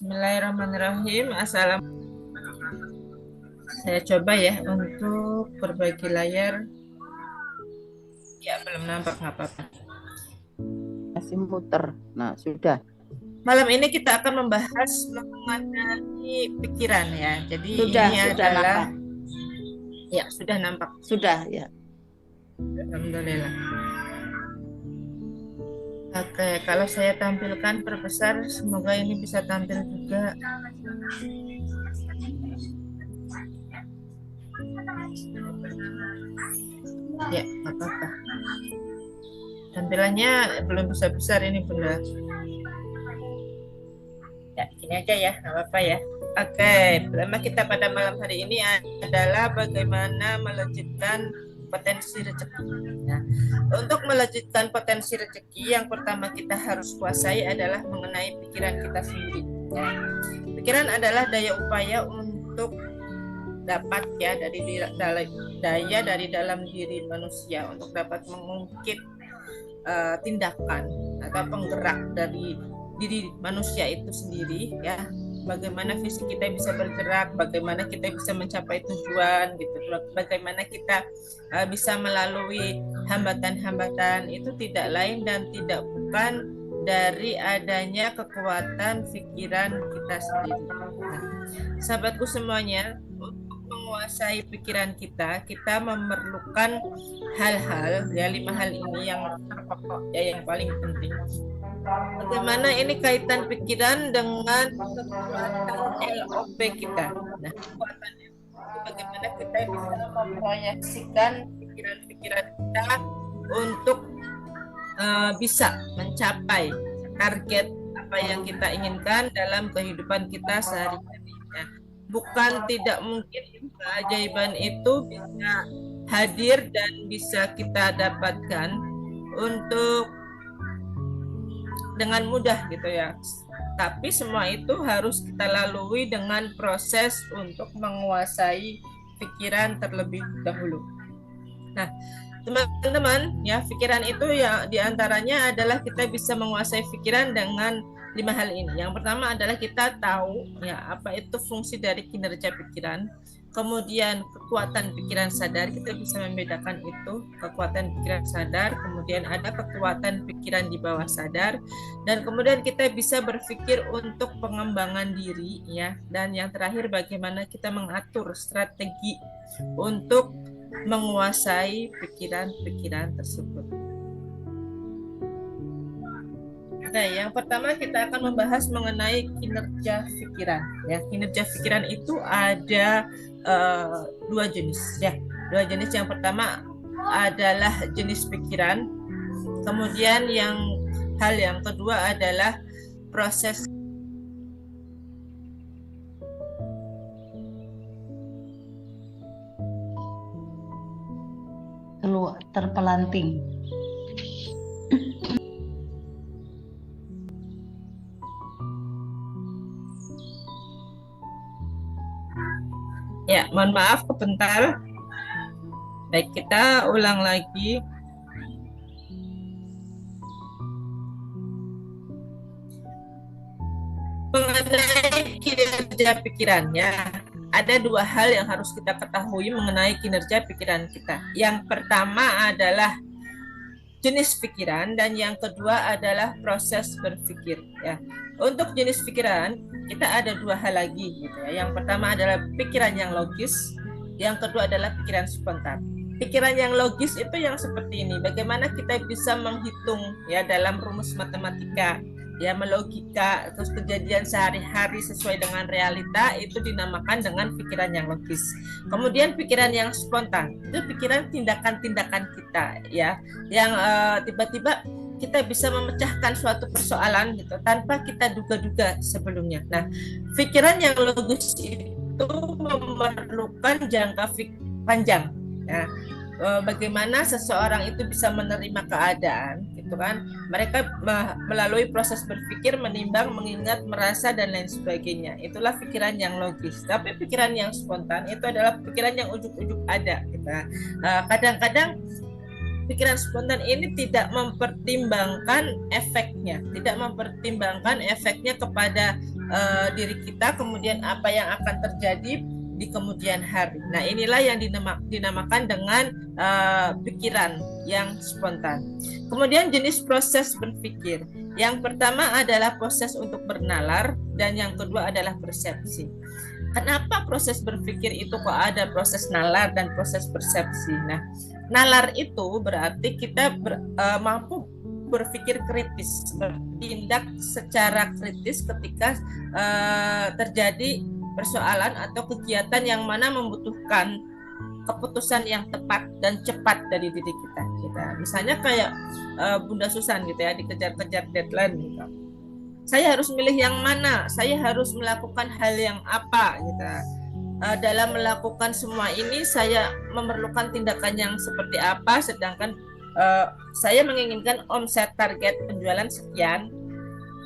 Bismillahirrahmanirrahim. Saya coba ya untuk berbagi layar. Ya, belum nampak, nggak apa-apa. Masih muter. Nah, sudah. Malam ini kita akan membahas mengenai pikiran ya. Jadi ini Sudah adalah nampak. ya sudah nampak. Sudah ya. Alhamdulillah. Oke, kalau saya tampilkan perbesar, semoga ini bisa tampil juga. Ya, nggak apa-apa. Tampilannya belum bisa besar ini Bunda. Ya, gini aja ya, nggak apa-apa ya. Oke, pertama kita pada malam hari ini adalah bagaimana melejitkan potensi rezeki. Nah, untuk melejitkan potensi rezeki, yang pertama kita harus kuasai adalah mengenai pikiran kita sendiri. Ya. Pikiran adalah daya upaya untuk dapat ya daya dari dalam diri manusia untuk dapat mengungkit tindakan atau penggerak dari diri manusia itu sendiri ya, bagaimana fisik kita bisa bergerak, bagaimana kita bisa mencapai tujuan gitu, bagaimana kita bisa melalui hambatan-hambatan itu tidak lain dan tidak bukan dari adanya kekuatan pikiran kita sendiri. Nah, sahabatku semuanya, menguasai pikiran kita, kita memerlukan hal-hal ya, 5 hal ini yang terpokok ya, yang paling penting. Bagaimana ini kaitan pikiran dengan kekuatan LOP kita. Nah, kekuatan itu bagaimana kita bisa memproyeksikan pikiran-pikiran kita untuk bisa mencapai target apa yang kita inginkan dalam kehidupan kita sehari-hari. Nah, bukan tidak mungkin keajaiban itu bisa hadir dan bisa kita dapatkan untuk dengan mudah gitu ya. Tapi semua itu harus kita lalui dengan proses untuk menguasai pikiran terlebih dahulu. Nah, teman-teman ya, pikiran itu ya diantaranya adalah kita bisa menguasai pikiran dengan 5 hal ini. Yang pertama adalah kita tahu ya apa itu fungsi dari kinerja pikiran. Kemudian kekuatan pikiran sadar, kita bisa membedakan itu kekuatan pikiran sadar, kemudian ada kekuatan pikiran di bawah sadar, dan kemudian kita bisa berpikir untuk pengembangan diri ya, dan yang terakhir bagaimana kita mengatur strategi untuk menguasai pikiran-pikiran tersebut. Nah, yang pertama kita akan membahas mengenai kinerja pikiran. Ya, kinerja pikiran itu ada 2 jenis. Ya, 2 jenis. Yang pertama adalah jenis pikiran. Kemudian hal yang kedua adalah proses. Keluar terpelanting. Ya, mohon maaf kebentar. Baik, kita ulang lagi. Mengenai kinerja pikirannya, ada 2 hal yang harus kita ketahui mengenai kinerja pikiran kita. Yang pertama adalah jenis pikiran dan yang kedua adalah proses berpikir ya. Untuk jenis pikiran kita ada 2 hal lagi gitu ya. Yang pertama adalah pikiran yang logis, yang kedua adalah pikiran spontan. Pikiran yang logis itu yang seperti ini, bagaimana kita bisa menghitung ya dalam rumus matematika ya, melogika terus kejadian sehari-hari sesuai dengan realita, itu dinamakan dengan pikiran yang logis. Kemudian pikiran yang spontan itu pikiran tindakan-tindakan kita ya, yang tiba-tiba kita bisa memecahkan suatu persoalan gitu tanpa kita duga-duga sebelumnya. Nah, pikiran yang logis itu memerlukan jangka panjang ya. Bagaimana seseorang itu bisa menerima keadaan gitu kan, mereka melalui proses berpikir, menimbang, mengingat, merasa dan lain sebagainya. Itulah pikiran yang logis. Tapi pikiran yang spontan itu adalah pikiran yang ujuk-ujuk ada gitu. Kadang-kadang pikiran spontan ini tidak mempertimbangkan efeknya, kepada diri kita, kemudian apa yang akan terjadi di kemudian hari. Nah, inilah yang dinamakan dengan pikiran yang spontan. Kemudian jenis proses berpikir. Yang pertama adalah proses untuk bernalar, dan yang kedua adalah persepsi. Kenapa proses berpikir itu kok ada proses nalar dan proses persepsi? Nah, nalar itu berarti kita mampu berpikir kritis, bertindak secara kritis ketika terjadi persoalan atau kegiatan yang mana membutuhkan keputusan yang tepat dan cepat dari diri kita. Misalnya kayak Bunda Susan gitu ya, dikejar-kejar deadline gitu. Saya harus milih yang mana, saya harus melakukan hal yang apa gitu. Dalam melakukan semua ini saya memerlukan tindakan yang seperti apa, sedangkan saya menginginkan omset target penjualan sekian,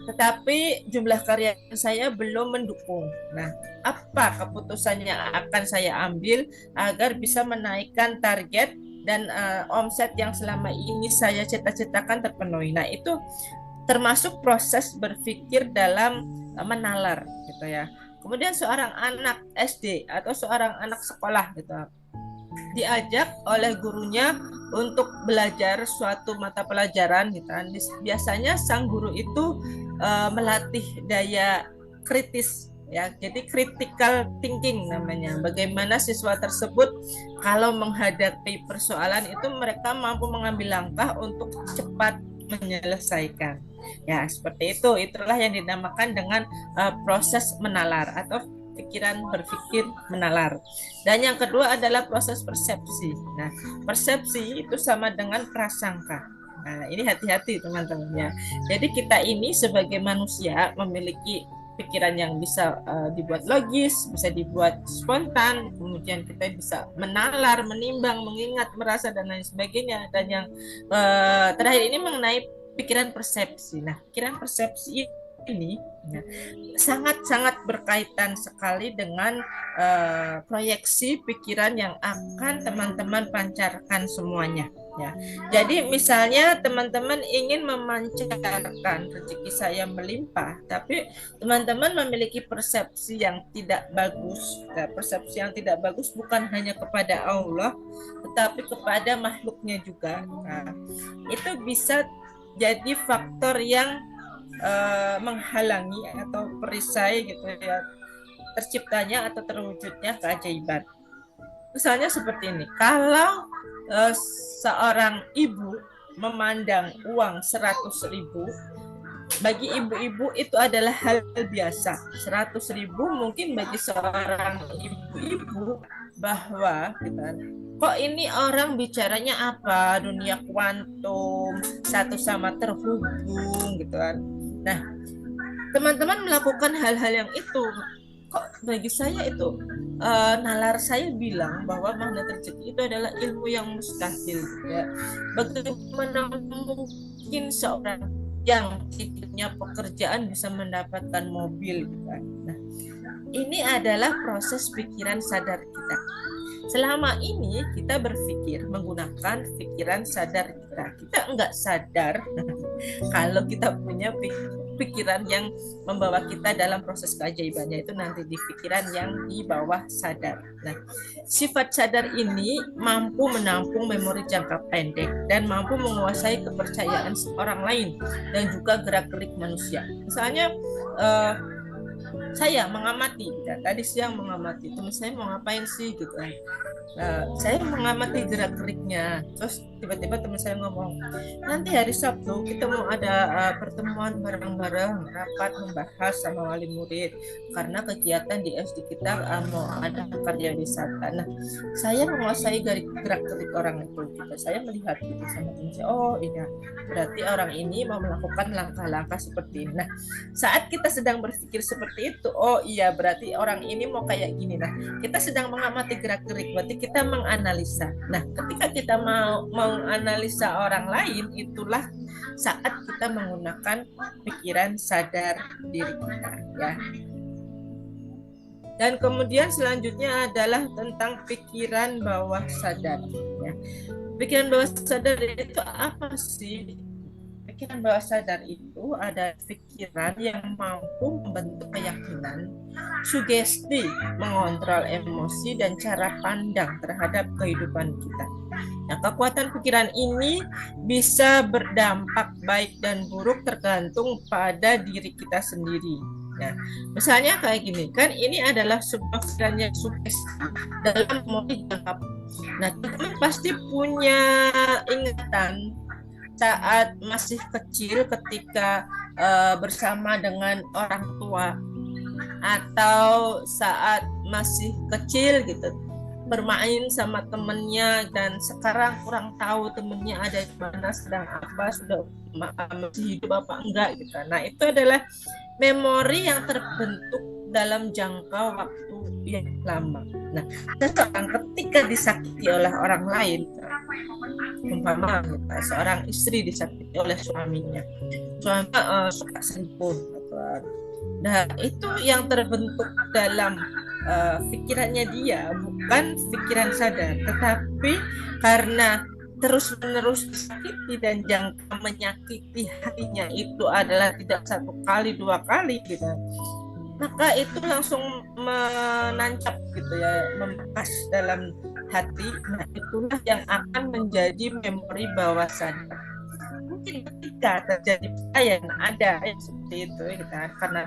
tetapi jumlah karya saya belum mendukung. Nah, apa keputusan yang akan saya ambil agar bisa menaikkan target dan omset yang selama ini saya cita-citakan terpenuhi. Nah, itu termasuk proses berpikir dalam menalar gitu ya. Kemudian seorang anak SD atau seorang anak sekolah gitu diajak oleh gurunya untuk belajar suatu mata pelajaran gitu. Biasanya sang guru itu melatih daya kritis ya. Jadi critical thinking namanya. Bagaimana siswa tersebut kalau menghadapi persoalan itu mereka mampu mengambil langkah untuk cepat menyelesaikan. Ya, seperti itu. Itulah yang dinamakan dengan proses menalar atau pikiran berpikir menalar. Dan yang kedua adalah proses persepsi. Nah, persepsi itu sama dengan prasangka. Nah, ini hati-hati teman-teman ya. Jadi kita ini sebagai manusia memiliki pikiran yang bisa dibuat logis, bisa dibuat spontan, kemudian kita bisa menalar, menimbang, mengingat, merasa, dan lain sebagainya. Dan yang terakhir ini mengenai pikiran persepsi. Nah, pikiran persepsi ini sangat-sangat berkaitan sekali dengan proyeksi pikiran yang akan teman-teman pancarkan semuanya. Ya. Jadi misalnya teman-teman ingin memancarkan rezeki saya melimpah, tapi teman-teman memiliki persepsi yang tidak bagus. Nah, persepsi yang tidak bagus bukan hanya kepada Allah, tetapi kepada makhluknya juga. Nah, itu bisa jadi faktor yang menghalangi atau perisai gitu ya terciptanya atau terwujudnya keajaiban. Misalnya seperti ini, kalau seorang ibu memandang uang 100.000, bagi ibu-ibu itu adalah hal biasa. 100.000 mungkin bagi seorang ibu-ibu bahwa kok ini orang bicaranya apa, dunia kuantum, satu sama terhubung gitu kan. Nah, teman-teman melakukan hal-hal yang itu, kok bagi saya itu nalar saya bilang bahwa magnet rezeki itu adalah ilmu yang mustahil ya. Bagaimana mungkin seorang yang tidak punya pekerjaan bisa mendapatkan mobil gitu kan. Nah, ini adalah proses pikiran sadar kita. Selama ini kita berpikir menggunakan pikiran sadar kita. Kita enggak sadar kalau kita punya pikiran yang membawa kita dalam proses keajaibannya, itu nanti di pikiran yang di bawah sadar. Nah, sifat sadar ini mampu menampung memori jangka pendek dan mampu menguasai kepercayaan orang lain dan juga gerak-gerik manusia. Misalnya saya mengamati, ya, tadi siang mengamati teman saya mau ngapain sih gitu kan. Saya mengamati gerak-geriknya, terus tiba-tiba teman saya ngomong, nanti hari Sabtu kita mau ada pertemuan bareng-bareng, rapat membahas sama wali murid karena kegiatan di SD kita mau ada karya wisata. Nah, saya menguasai gerak-gerik orang itu gitu. Saya melihat gitu sama teman saya, oh iya, berarti orang ini mau melakukan langkah-langkah seperti ini. Nah, saat kita sedang berpikir seperti itu, oh iya, berarti orang ini mau kayak gini. Nah, kita sedang mengamati gerak-gerik, berarti kita menganalisa. Nah, ketika kita mau menganalisa orang lain, itulah saat kita menggunakan pikiran sadar diri kita, ya. Dan kemudian selanjutnya adalah tentang pikiran bawah sadar, ya. Pikiran bawah sadar itu apa sih? Pikiran bawah sadar itu ada pikiran yang mampu membentuk keyakinan, sugesti, mengontrol emosi dan cara pandang terhadap kehidupan kita. Nah, kekuatan pikiran ini bisa berdampak baik dan buruk tergantung pada diri kita sendiri. Nah, misalnya kayak gini, kan ini adalah sebuah pikiran yang sugesti dalam memulai jangka. Nah, teman pasti punya ingatan saat masih kecil ketika bersama dengan orang tua, atau saat masih kecil gitu bermain sama temennya, dan sekarang kurang tahu temennya ada di mana, sedang apa, sudah masih hidup apa enggak gitu. Nah, itu adalah memori yang terbentuk dalam jangka waktu yang lama. Nah, seseorang ketika disakiti oleh orang lain, umpama seorang istri disakiti oleh suaminya, suami suka selingkuh, nah itu yang terbentuk dalam pikirannya dia, bukan pikiran sadar, tetapi karena terus-menerus disakiti dan jangka menyakiti hatinya itu adalah tidak satu kali dua kali gitu, maka itu langsung menancap gitu ya, membekas dalam hati. Nah, itulah yang akan menjadi memori bawah sadar. Mungkin ketika terjadi perceraian, ada yang seperti itu gitu, karena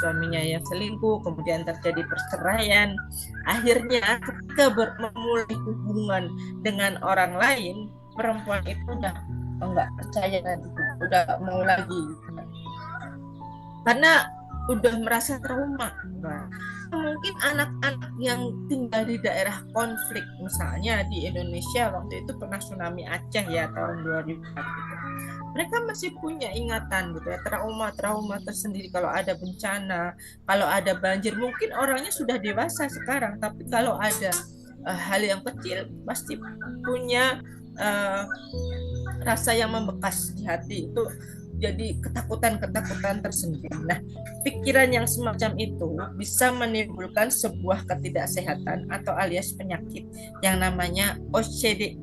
suaminya yang selingkuh, kemudian terjadi perceraian, akhirnya ketika memulai hubungan dengan orang lain, perempuan itu udah enggak percaya lagi, udah mau lagi karena udah merasa trauma. Nah, mungkin anak-anak yang tinggal di daerah konflik, misalnya di Indonesia waktu itu pernah tsunami Aceh ya tahun 2004 gitu. Mereka masih punya ingatan gitu ya, trauma-trauma tersendiri kalau ada bencana, kalau ada banjir. Mungkin orangnya sudah dewasa sekarang, tapi kalau ada hal yang kecil pasti punya rasa yang membekas di hati, itu jadi ketakutan-ketakutan tersendiri. Nah, pikiran yang semacam itu bisa menimbulkan sebuah ketidaksehatan atau alias penyakit yang namanya OCD,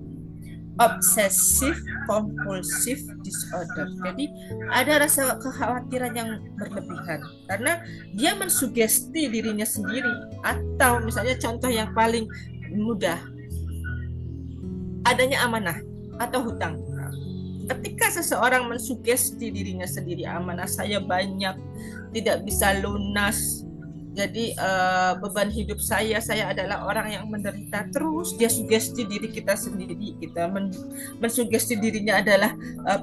Obsessive Compulsive Disorder. Jadi ada rasa kekhawatiran yang berlebihan karena dia mensugesti dirinya sendiri. Atau misalnya contoh yang paling mudah, adanya amanah atau hutang. Ketika seseorang mensugesti dirinya sendiri, amanah saya banyak, tidak bisa lunas, jadi beban hidup saya adalah orang yang menderita terus, dia sugesti diri kita sendiri, kita mensugesti dirinya adalah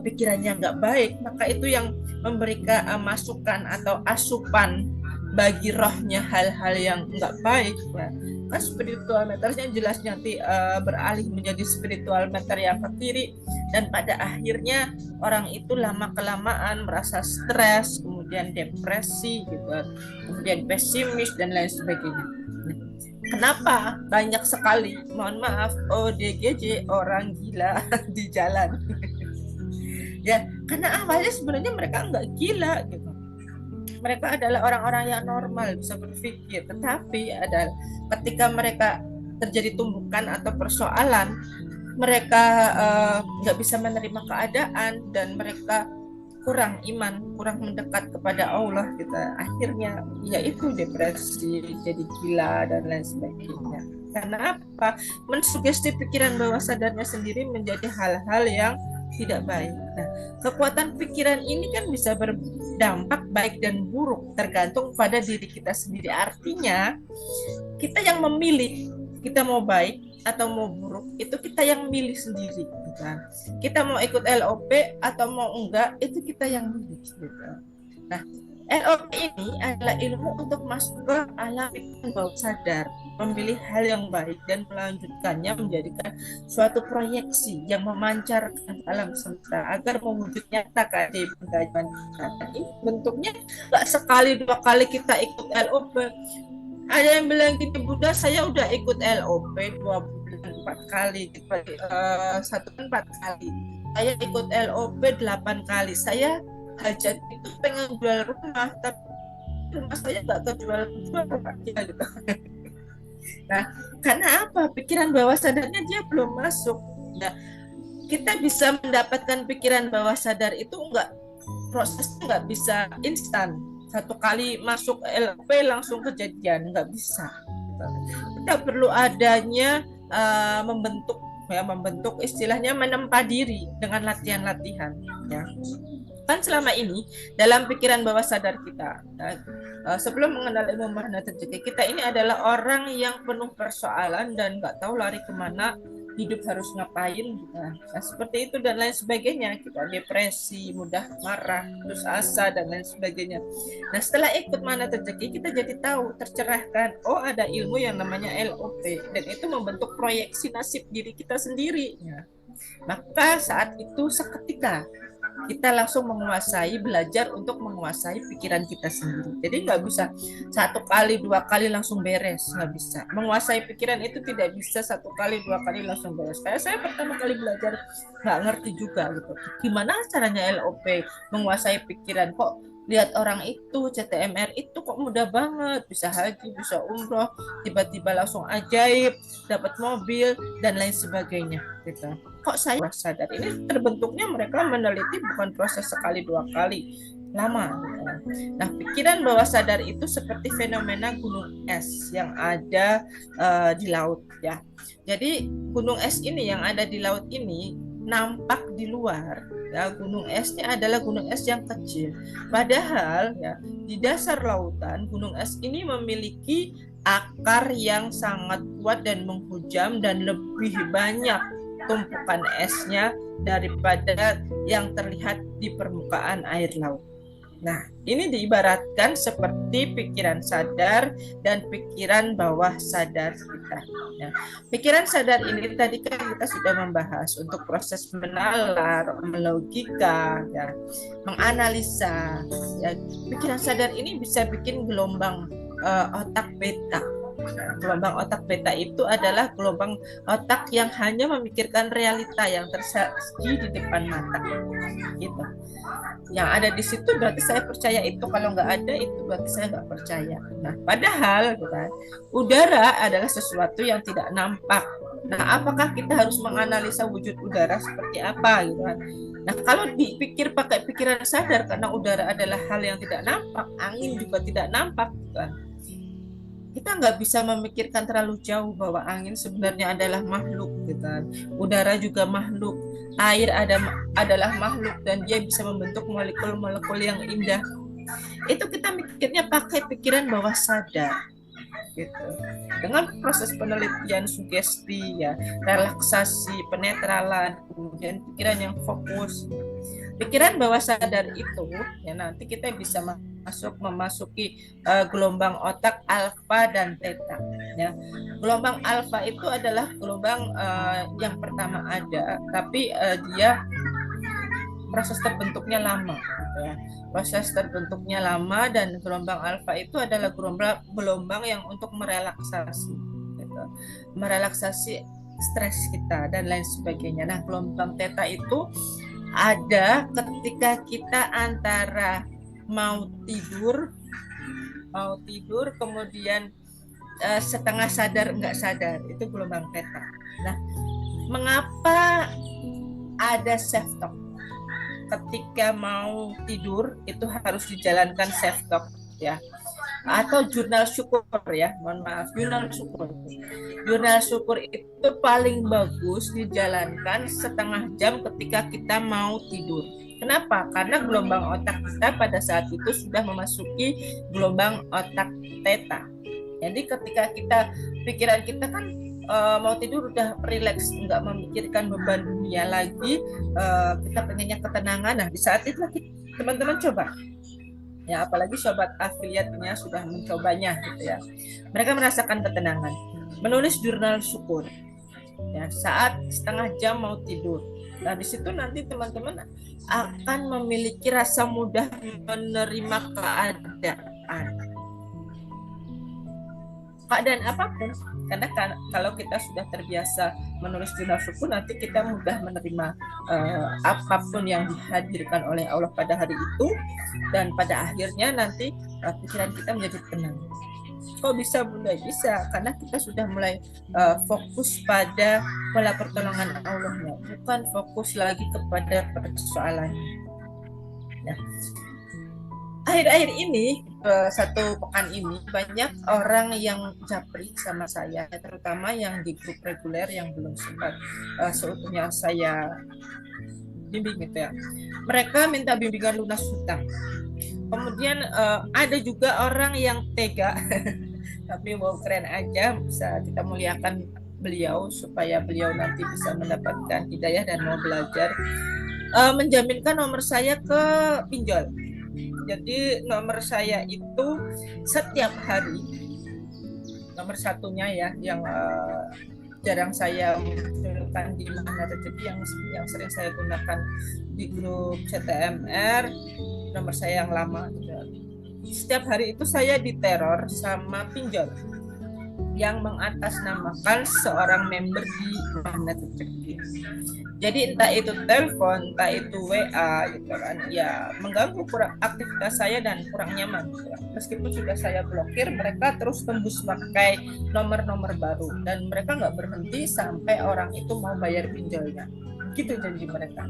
pikirannya nggak baik, maka itu yang memberikan masukan atau asupan bagi rohnya hal-hal yang nggak baik ya. Kan spiritual meternya jelas nanti beralih menjadi spiritual meter yang ke kiri, dan pada akhirnya orang itu lama kelamaan merasa stres, kemudian depresi gitu, kemudian pesimis dan lain sebagainya. Kenapa banyak sekali, mohon maaf, ODGJ, orang gila di jalan? Ya, karena awalnya sebenarnya mereka nggak gila gitu. Mereka adalah orang-orang yang normal, bisa berpikir, tetapi adalah ketika mereka terjadi tumbukan atau persoalan, mereka nggak bisa menerima keadaan dan mereka kurang iman, kurang mendekat kepada Allah gitu. Akhirnya yaitu depresi, jadi gila dan lain sebagainya. Karena apa? Mensugesti pikiran bawah sadarnya sendiri menjadi hal-hal yang tidak baik. Nah, kekuatan pikiran ini kan bisa berdampak baik dan buruk tergantung pada diri kita sendiri. Artinya kita yang memilih kita mau baik atau mau buruk, itu kita yang milih sendiri gitu. Kita mau ikut LOP atau mau enggak, itu kita yang milih gitu. Nah, LOP ini adalah ilmu untuk masuk ke alam pikiran bawah sadar, memilih hal yang baik dan melanjutkannya menjadikan suatu proyeksi yang memancarkan alam semesta agar mewujud nyata keajaiban kita. Ini bentuknya nggak sekali dua kali kita ikut LOP. Ada yang bilang gini, Bunda saya udah ikut LOP 2 bulan 4 kali, 1 bulan 4 kali. Saya ikut LOP 8 kali. Saya hajat itu pengen jual rumah, tapi rumah saya nggak kejual aja gitu. Nah, karena apa? Pikiran bawah sadarnya dia belum masuk. Nah, kita bisa mendapatkan pikiran bawah sadar itu prosesnya nggak bisa instan. Satu kali masuk LP langsung kejadian, nggak bisa. Kita perlu adanya membentuk istilahnya menempa diri dengan latihan-latihan, ya. Kan selama ini dalam pikiran bawah sadar kita, sebelum mengenal ilmu makna terjadi, kita ini adalah orang yang penuh persoalan dan nggak tahu lari kemana, hidup harus ngapain, nah, seperti itu dan lain sebagainya. Kita depresi, mudah marah, putus asa dan lain sebagainya. Nah, setelah ikut mana terjadi, kita jadi tahu, tercerahkan, oh ada ilmu yang namanya LOP dan itu membentuk proyeksi nasib diri kita sendiri, ya. Maka saat itu seketika kita langsung belajar untuk menguasai pikiran kita sendiri. Jadi nggak bisa 1 kali 2 kali langsung beres, nggak bisa. Menguasai pikiran itu tidak bisa 1 kali 2 kali langsung beres. Kayak saya pertama kali belajar nggak ngerti juga gitu. Gimana caranya LOP menguasai pikiran, kok lihat orang itu CTMR itu kok mudah banget, bisa haji, bisa umroh, tiba-tiba langsung ajaib, dapat mobil dan lain sebagainya gitu. Kok saya sadar ini terbentuknya, mereka meneliti bukan proses 1 kali 2 kali, lama. Nah, pikiran bawah sadar itu seperti fenomena gunung es yang ada di laut, ya. Jadi gunung es ini yang ada di laut ini nampak di luar, ya. Gunung esnya adalah gunung es yang kecil, padahal ya di dasar lautan gunung es ini memiliki akar yang sangat kuat dan menghujam dan lebih banyak tumpukan esnya daripada yang terlihat di permukaan air laut. Nah, ini diibaratkan seperti pikiran sadar dan pikiran bawah sadar kita. Ya. Pikiran sadar ini tadi kan kita sudah membahas untuk proses menalar, melogika, ya, menganalisa. Ya. Pikiran sadar ini bisa bikin gelombang otak beta. Nah, gelombang otak beta itu adalah gelombang otak yang hanya memikirkan realita yang tersaji di depan mata, gitu. Yang ada di situ berarti saya percaya itu, kalau nggak ada itu berarti saya nggak percaya. Nah, padahal kan, udara adalah sesuatu yang tidak nampak. Nah, apakah kita harus menganalisa wujud udara seperti apa, gitu kan? Nah, kalau dipikir pakai pikiran sadar, karena udara adalah hal yang tidak nampak, angin juga tidak nampak, kan? Kita nggak bisa memikirkan terlalu jauh bahwa angin sebenarnya adalah makhluk, gitu kan? Udara juga makhluk, air adalah makhluk dan dia bisa membentuk molekul-molekul yang indah. Itu kita mikirnya pakai pikiran bawah sadar, gitu. Dengan proses penelitian sugesti, ya, relaksasi, penetralan, kemudian pikiran yang fokus. Pikiran bawah sadar itu, ya, nanti kita bisa memasuki gelombang otak alfa dan theta, ya. Gelombang alfa itu adalah gelombang yang pertama ada, tapi dia proses terbentuknya lama, ya. Proses terbentuknya lama dan gelombang alfa itu adalah gelombang yang untuk merelaksasi, gitu. Merelaksasi stres kita dan lain sebagainya. Nah, gelombang theta itu ada ketika kita antara mau tidur kemudian setengah sadar enggak sadar, itu gelombang theta. Nah, mengapa ada self talk? Ketika mau tidur itu harus dijalankan self talk, ya, atau jurnal syukur, ya, mohon maaf, jurnal syukur. Jurnal syukur itu paling bagus dijalankan setengah jam ketika kita mau tidur. Kenapa? Karena gelombang otak kita pada saat itu sudah memasuki gelombang otak theta. Jadi ketika pikiran kita kan mau tidur udah rileks, nggak memikirkan beban dunia lagi, kita pengennya ketenangan. Nah, di saat itu teman-teman coba, ya, apalagi sobat afiliatnya sudah mencobanya, gitu ya, mereka merasakan ketenangan. Menulis jurnal syukur, ya, saat setengah jam mau tidur. Nah, di situ nanti teman-teman akan memiliki rasa mudah menerima keadaan apapun, karena kalau kita sudah terbiasa menulis jurnal syukur, nanti kita mudah menerima apapun yang dihadirkan oleh Allah pada hari itu, dan pada akhirnya nanti pikiran kita menjadi tenang. Kok bisa Bunda? Bisa, karena kita sudah mulai fokus pada pola pertolongan Allahnya, bukan fokus lagi kepada persoalan. Nah, akhir-akhir ini, satu pekan ini, banyak orang yang japri sama saya, terutama yang di grup reguler yang belum sempat seutuhnya saya bimbing gitu ya. Mereka minta bimbingan lunas hutang. Kemudian ada juga orang yang tega, tapi mau keren aja, bisa kita muliakan beliau supaya beliau nanti bisa mendapatkan hidayah dan mau belajar, menjaminkan nomor saya ke pinjol. Jadi nomor saya itu setiap hari, nomor satunya ya, yang jarang saya munculkan di Mana Rezeki, yang sering saya gunakan di grup CTMR, nomor saya yang lama gitu. Setiap hari itu saya diteror sama pinjol yang mengatasnamakan seorang member di Mana Rezeki. Jadi entah itu telepon, entah itu WA gitu kan, ya mengganggu kurang aktivitas saya dan kurang nyaman gitu. Meskipun sudah saya blokir, mereka terus tembus pakai nomor-nomor baru dan mereka nggak berhenti sampai orang itu mau bayar pinjolnya. Gitu janji mereka.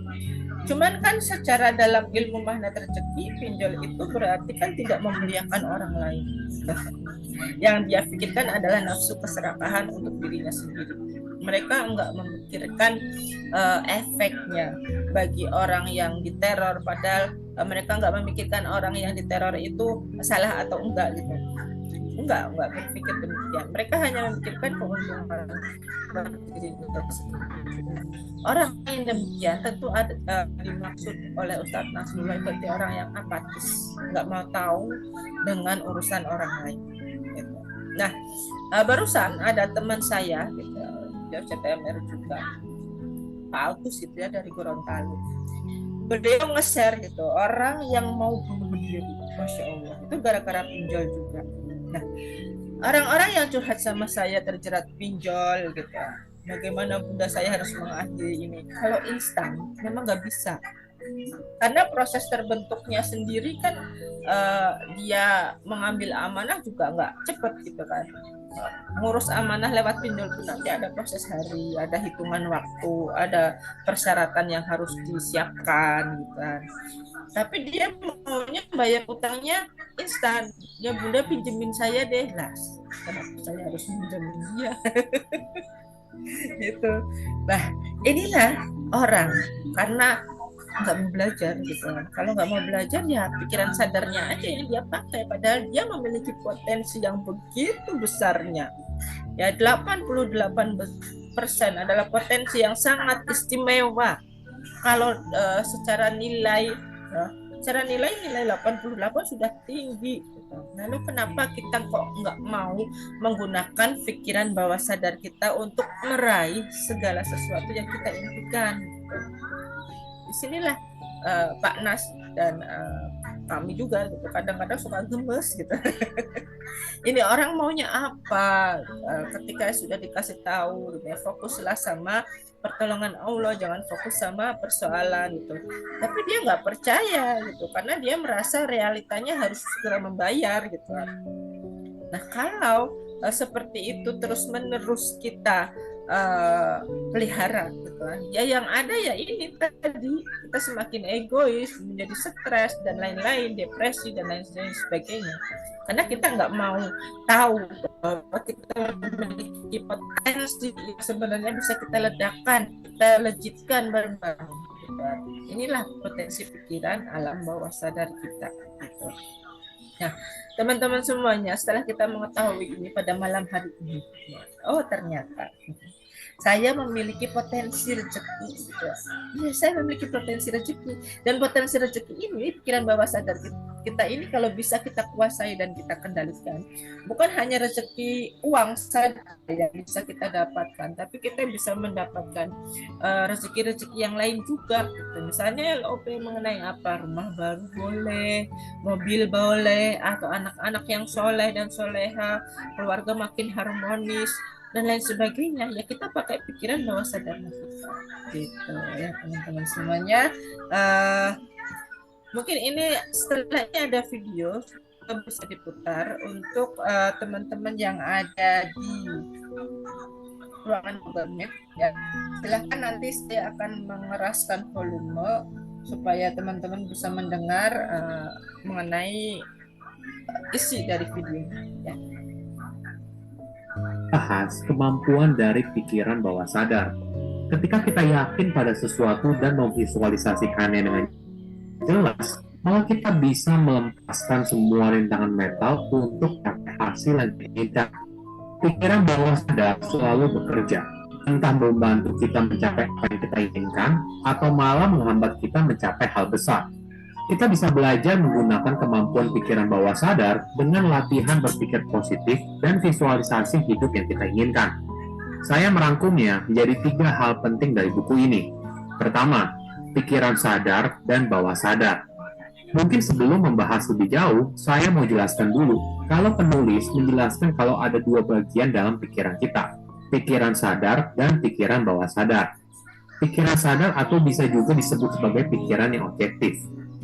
Cuman kan secara dalam ilmu Mana Rezeki, pinjol itu berarti kan tidak memuliakan orang lain. Yang dia pikirkan adalah nafsu keserakahan untuk dirinya sendiri. Mereka enggak memikirkan efeknya bagi orang yang diteror, padahal mereka enggak memikirkan orang yang diteror itu salah atau enggak gitu. Enggak berpikir demikian. Mereka hanya memikirkan keuntungan diri orang yang demikian tentu ada dimaksud oleh Ustadz Nasrullah seperti orang yang apatis, enggak mau tahu dengan urusan orang lain gitu. Nah, barusan ada teman saya gitu, dia CTMR juga, Pak Agus itu ya, dari Gorontalo. Beliau nge-share gitu, orang yang mau bunuh diri, Masya Allah, itu gara-gara pinjol juga. Nah, orang-orang yang curhat sama saya terjerat pinjol gitu, bagaimana Bunda saya harus mengakhiri ini? Kalau instan memang nggak bisa, karena proses terbentuknya sendiri kan, dia mengambil amanah juga nggak cepet gitu kan. Ngurus amanah lewat pinjol itu nanti ada proses hari, ada hitungan waktu, ada persyaratan yang harus disiapkan gitu kan. Tapi dia maunya bayar utangnya instan. Ya Bunda pinjemin saya deh lah. Kenapa saya harus pinjemin dia? Gitu. Nah, inilah orang karena nggak mau belajar gitu. Kalau nggak mau belajar ya pikiran sadarnya aja yang dia pakai, padahal dia memiliki potensi yang begitu besarnya. Ya 88% adalah potensi yang sangat istimewa. Kalau secara nilai, secara nilai 88 sudah tinggi. Lalu kenapa kita kok nggak mau menggunakan pikiran bawah sadar kita untuk meraih segala sesuatu yang kita impikan? Disinilah Pak Nas dan kami juga gitu, kadang-kadang suka gemes gitu. Ini orang maunya apa? Ketika sudah dikasih tahu gitu ya, fokuslah sama pertolongan Allah, jangan fokus sama persoalan gitu. Tapi dia nggak percaya gitu, karena dia merasa realitanya harus segera membayar gitu. Nah, kalau seperti itu terus-menerus kita pelihara gitu kan, ya yang ada ya ini tadi, kita semakin egois, menjadi stres dan lain-lain, depresi dan lain sebagainya, karena kita nggak mau tahu bahwa kita memiliki potensi yang sebenarnya bisa kita ledakan, kita lejitkan bareng-bareng gitu. Inilah potensi pikiran alam bawah sadar kita gitu. Nah, teman-teman semuanya, setelah kita mengetahui ini pada malam hari ini, oh ternyata saya memiliki potensi rezeki gitu. Ya, saya memiliki potensi rezeki, dan potensi rezeki ini, pikiran bawah sadar kita ini kalau bisa kita kuasai dan kita kendalikan, bukan hanya rezeki uang saja yang bisa kita dapatkan, tapi kita bisa mendapatkan rezeki-rezeki yang lain juga gitu. Misalnya LOP mengenai apa, rumah baru boleh, mobil boleh, atau anak-anak yang soleh dan soleha, keluarga makin harmonis dan lain sebagainya. Ya kita pakai pikiran bawah sadar kita gitu ya teman-teman semuanya. Mungkin ini setelah ini ada video bisa diputar untuk teman-teman yang ada di ruangan Google Meet ya. Silahkan nanti saya akan mengeraskan volume supaya teman-teman bisa mendengar mengenai isi dari video ya. Bahas kemampuan dari pikiran bawah sadar. Ketika kita yakin pada sesuatu dan memvisualisasikannya dengan jelas, maka kita bisa melepaskan semua rintangan mental untuk mencapai hasil yang diinginkan. Pikiran bawah sadar selalu bekerja, entah membantu kita mencapai apa yang kita inginkan, atau malah menghambat kita mencapai hal besar. Kita bisa belajar menggunakan kemampuan pikiran bawah sadar dengan latihan berpikir positif dan visualisasi hidup yang kita inginkan. Saya merangkumnya menjadi 3 hal penting dari buku ini. Pertama, pikiran sadar dan bawah sadar. Mungkin sebelum membahas lebih jauh, saya mau jelaskan dulu. Kalau penulis menjelaskan kalau ada 2 bagian dalam pikiran kita, pikiran sadar dan pikiran bawah sadar. Pikiran sadar atau bisa juga disebut sebagai pikiran yang objektif.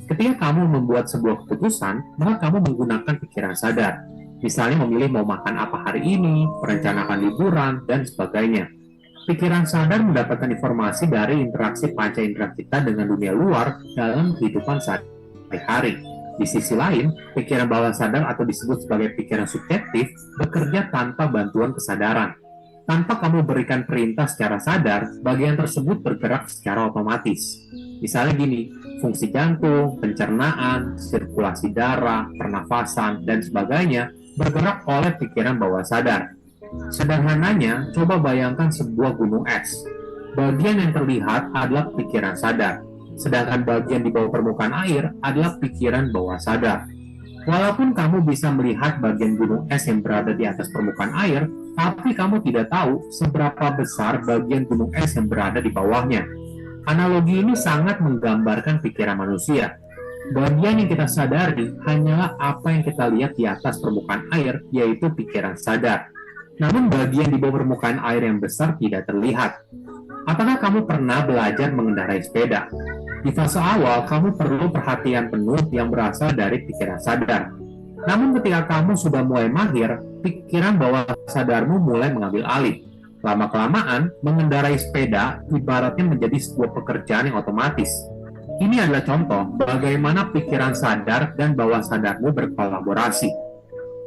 Ketika kamu membuat sebuah keputusan, maka kamu menggunakan pikiran sadar. Misalnya memilih mau makan apa hari ini, merencanakan liburan, dan sebagainya. Pikiran sadar mendapatkan informasi dari interaksi panca indera kita dengan dunia luar dalam kehidupan sehari-hari. Di sisi lain, pikiran bawah sadar atau disebut sebagai pikiran subjektif bekerja tanpa bantuan kesadaran. Tanpa kamu berikan perintah secara sadar, bagian tersebut bergerak secara otomatis. Misalnya gini, fungsi jantung, pencernaan, sirkulasi darah, pernafasan, dan sebagainya bergerak oleh pikiran bawah sadar. Sederhananya, coba bayangkan sebuah gunung es. Bagian yang terlihat adalah pikiran sadar, sedangkan bagian di bawah permukaan air adalah pikiran bawah sadar. Walaupun kamu bisa melihat bagian gunung es yang berada di atas permukaan air, tapi kamu tidak tahu seberapa besar bagian gunung es yang berada di bawahnya. Analogi ini sangat menggambarkan pikiran manusia. Bagian yang kita sadari hanyalah apa yang kita lihat di atas permukaan air, yaitu pikiran sadar. Namun bagian di bawah permukaan air yang besar tidak terlihat. Apakah kamu pernah belajar mengendarai sepeda? Di fase awal, kamu perlu perhatian penuh yang berasal dari pikiran sadar. Namun ketika kamu sudah mulai mahir, pikiran bawah sadarmu mulai mengambil alih. Lama-kelamaan, mengendarai sepeda ibaratnya menjadi sebuah pekerjaan yang otomatis. Ini adalah contoh bagaimana pikiran sadar dan bawah sadarmu berkolaborasi.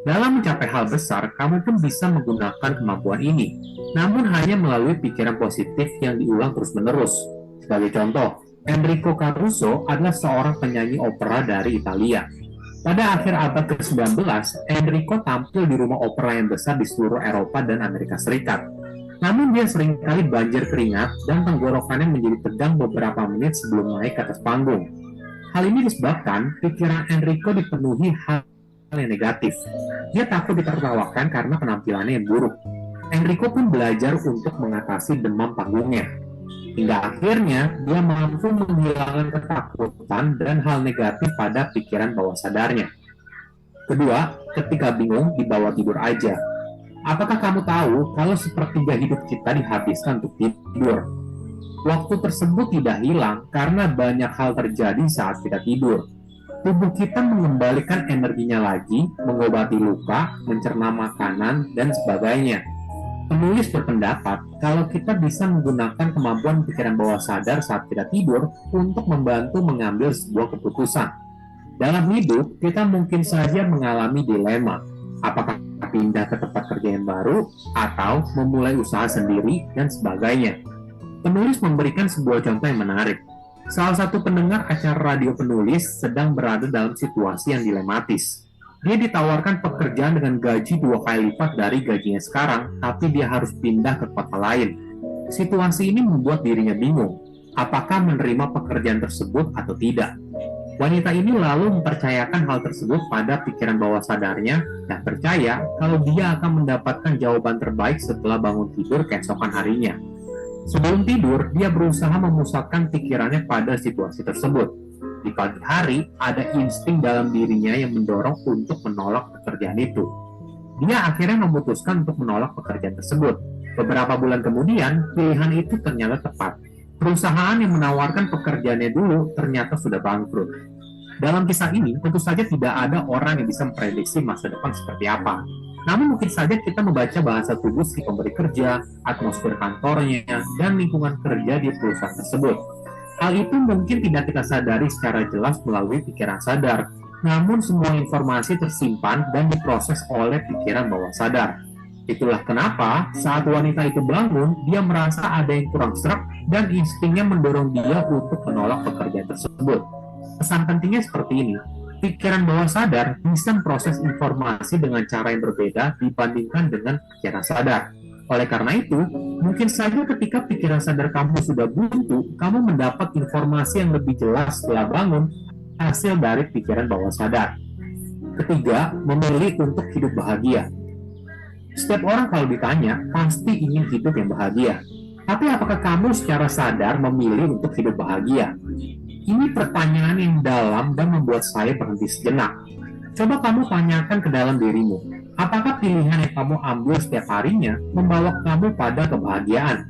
Dalam mencapai hal besar, kamu pun bisa menggunakan kemampuan ini, namun hanya melalui pikiran positif yang diulang terus-menerus. Sebagai contoh, Enrico Caruso adalah seorang penyanyi opera dari Italia. Pada akhir abad ke-19, Enrico tampil di rumah opera yang besar di seluruh Eropa dan Amerika Serikat. Namun dia seringkali banjir keringat dan tenggorokannya menjadi tegang beberapa menit sebelum naik ke atas panggung. Hal ini disebabkan pikiran Enrico dipenuhi hal yang negatif. Dia takut ditertawakan karena penampilannya yang buruk. Enrico pun belajar untuk mengatasi demam panggungnya. Hingga akhirnya dia mampu menghilangkan ketakutan dan hal negatif pada pikiran bawah sadarnya. Kedua, ketika bingung dibawa tidur aja. Apakah kamu tahu kalau sepertiga hidup kita dihabiskan untuk tidur? Waktu tersebut tidak hilang karena banyak hal terjadi saat kita tidur. Tubuh kita mengembalikan energinya lagi, mengobati luka, mencerna makanan, dan sebagainya. Penulis berpendapat kalau kita bisa menggunakan kemampuan pikiran bawah sadar saat kita tidur untuk membantu mengambil sebuah keputusan. Dalam hidup, kita mungkin saja mengalami dilema. Apakah pindah ke tempat kerja yang baru, atau memulai usaha sendiri, dan sebagainya. Penulis memberikan sebuah contoh yang menarik. Salah satu pendengar acara radio penulis sedang berada dalam situasi yang dilematis. Dia ditawarkan pekerjaan dengan gaji 2 kali lipat dari gajinya sekarang, tapi dia harus pindah ke kota lain. Situasi ini membuat dirinya bingung, apakah menerima pekerjaan tersebut atau tidak. Wanita ini lalu mempercayakan hal tersebut pada pikiran bawah sadarnya dan percaya kalau dia akan mendapatkan jawaban terbaik setelah bangun tidur keesokan harinya. Sebelum tidur, dia berusaha memusatkan pikirannya pada situasi tersebut. Di pagi hari, ada insting dalam dirinya yang mendorong untuk menolak pekerjaan itu. Dia akhirnya memutuskan untuk menolak pekerjaan tersebut. Beberapa bulan kemudian, pilihan itu ternyata tepat. Perusahaan yang menawarkan pekerjaannya dulu ternyata sudah bangkrut. Dalam kisah ini, tentu saja tidak ada orang yang bisa memprediksi masa depan seperti apa. Namun mungkin saja kita membaca bahasa tubuh si pemberi kerja, atmosfer kantornya, dan lingkungan kerja di perusahaan tersebut. Hal itu mungkin tidak kita sadari secara jelas melalui pikiran sadar, namun semua informasi tersimpan dan diproses oleh pikiran bawah sadar. Itulah kenapa saat wanita itu bangun, dia merasa ada yang kurang sreg dan instingnya mendorong dia untuk menolak pekerjaan tersebut. Pesan pentingnya seperti ini, pikiran bawah sadar bisa memproses informasi dengan cara yang berbeda dibandingkan dengan pikiran sadar. Oleh karena itu, mungkin saja ketika pikiran sadar kamu sudah buntu, kamu mendapat informasi yang lebih jelas setelah bangun hasil dari pikiran bawah sadar. Ketiga, memilih untuk hidup bahagia. Setiap orang kalau ditanya, pasti ingin hidup yang bahagia. Tapi apakah kamu secara sadar memilih untuk hidup bahagia? Ini pertanyaan yang dalam dan membuat saya berhenti sejenak. Coba kamu tanyakan ke dalam dirimu, apakah pilihan yang kamu ambil setiap harinya membawa kamu pada kebahagiaan?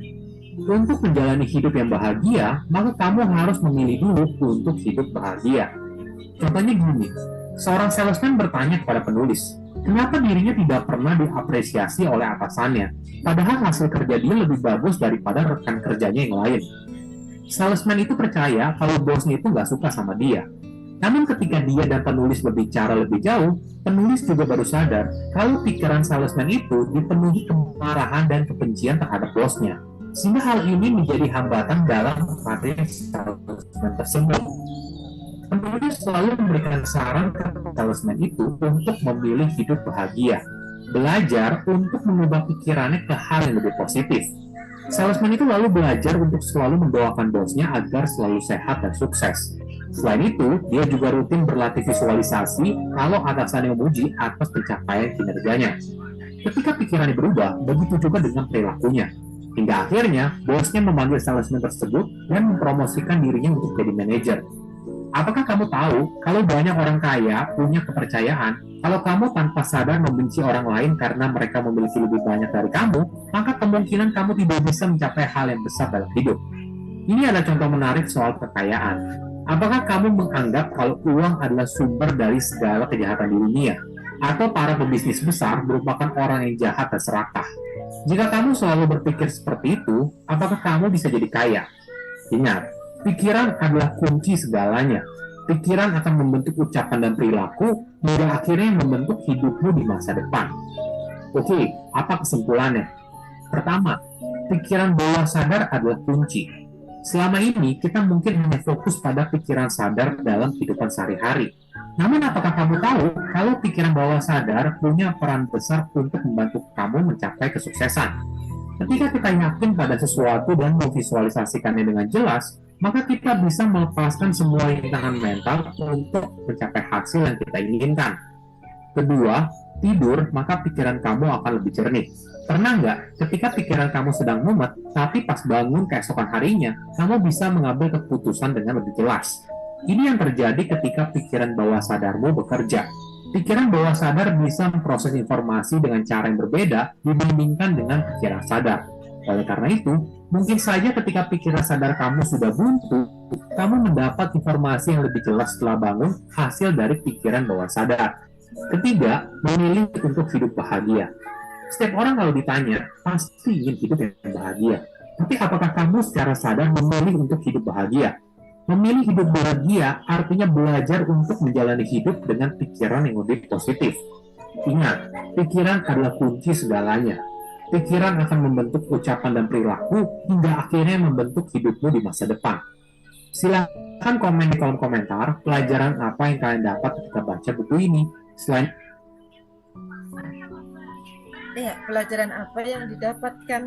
Untuk menjalani hidup yang bahagia, maka kamu harus memilih dulu untuk hidup bahagia. Contohnya gini, seorang salesman bertanya kepada penulis, kenapa dirinya tidak pernah diapresiasi oleh atasannya, padahal hasil kerja dia lebih bagus daripada rekan kerjanya yang lain. Salesman itu percaya kalau bosnya itu nggak suka sama dia. Namun ketika dia dan penulis berbicara lebih jauh, penulis juga baru sadar kalau pikiran salesman itu dipenuhi kemarahan dan kebencian terhadap bosnya. Sehingga hal ini menjadi hambatan dalam karir salesman tersebut. Penulis selalu memberikan saran ke salesman itu untuk memilih hidup bahagia, belajar untuk mengubah pikirannya ke hal yang lebih positif. Salesman itu lalu belajar untuk selalu mendoakan bosnya agar selalu sehat dan sukses. Selain itu, dia juga rutin berlatih visualisasi kalau atasannya memuji atas pencapaian kinerjanya. Ketika pikirannya berubah, begitu juga dengan perilakunya. Hingga akhirnya, bosnya memanggil salesman tersebut dan mempromosikan dirinya untuk jadi manajer. Apakah kamu tahu kalau banyak orang kaya punya kepercayaan kalau kamu tanpa sadar membenci orang lain karena mereka memiliki lebih banyak dari kamu, maka kemungkinan kamu tidak bisa mencapai hal yang besar dalam hidup. Ini adalah contoh menarik soal kekayaan. Apakah kamu menganggap kalau uang adalah sumber dari segala kejahatan di dunia? Atau para pebisnis besar merupakan orang yang jahat dan serakah? Jika kamu selalu berpikir seperti itu, apakah kamu bisa jadi kaya? Ingat, pikiran adalah kunci segalanya. Pikiran akan membentuk ucapan dan perilaku hingga akhirnya membentuk hidupmu di masa depan. Oke, apa kesimpulannya? Pertama, pikiran bawah sadar adalah kunci. Selama ini kita mungkin hanya fokus pada pikiran sadar dalam kehidupan sehari-hari. Namun apakah kamu tahu kalau pikiran bawah sadar punya peran besar untuk membantu kamu mencapai kesuksesan? Ketika kita yakin pada sesuatu dan memvisualisasikannya dengan jelas, maka kita bisa melepaskan semua rintangan mental untuk mencapai hasil yang kita inginkan. Kedua, tidur, maka pikiran kamu akan lebih jernih. Pernah nggak, ketika pikiran kamu sedang mumet, tapi pas bangun keesokan harinya, kamu bisa mengambil keputusan dengan lebih jelas. Ini yang terjadi ketika pikiran bawah sadarmu bekerja. Pikiran bawah sadar bisa memproses informasi dengan cara yang berbeda dibandingkan dengan pikiran sadar. Oleh karena itu, mungkin saja ketika pikiran sadar kamu sudah buntu, kamu mendapat informasi yang lebih jelas setelah bangun hasil dari pikiran bawah sadar. Ketiga, memilih untuk hidup bahagia. Setiap orang kalau ditanya, pasti ingin hidup yang bahagia. Tapi apakah kamu secara sadar memilih untuk hidup bahagia? Memilih hidup bahagia artinya belajar untuk menjalani hidup dengan pikiran yang lebih positif. Ingat, pikiran adalah kunci segalanya. Pikiran akan membentuk ucapan dan perilaku hingga akhirnya membentuk hidupmu di masa depan. Silakan komen di kolom komentar pelajaran apa yang kalian dapat ketika baca buku ini. Selain Ya, pelajaran apa yang didapatkan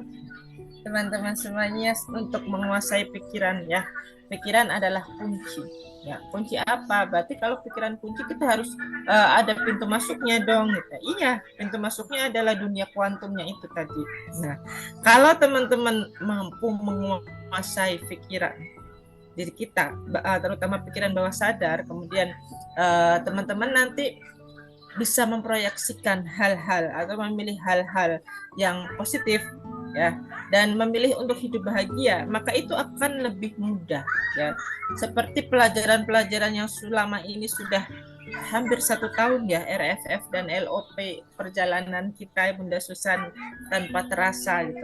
teman-teman semuanya untuk menguasai pikiran ya. Pikiran adalah kunci. Ya, kunci apa? Berarti kalau pikiran kunci kita harus ada pintu masuknya dong gitu. Iya, pintu masuknya adalah dunia kuantumnya itu tadi. Nah, kalau teman-teman mampu menguasai pikiran diri kita, terutama pikiran bawah sadar, kemudian teman-teman nanti bisa memproyeksikan hal-hal atau memilih hal-hal yang positif ya, dan memilih untuk hidup bahagia, maka itu akan lebih mudah ya. Seperti pelajaran-pelajaran yang selama ini sudah hampir 1 tahun ya, RFF dan LOP perjalanan kita Bunda Susan tanpa terasa gitu.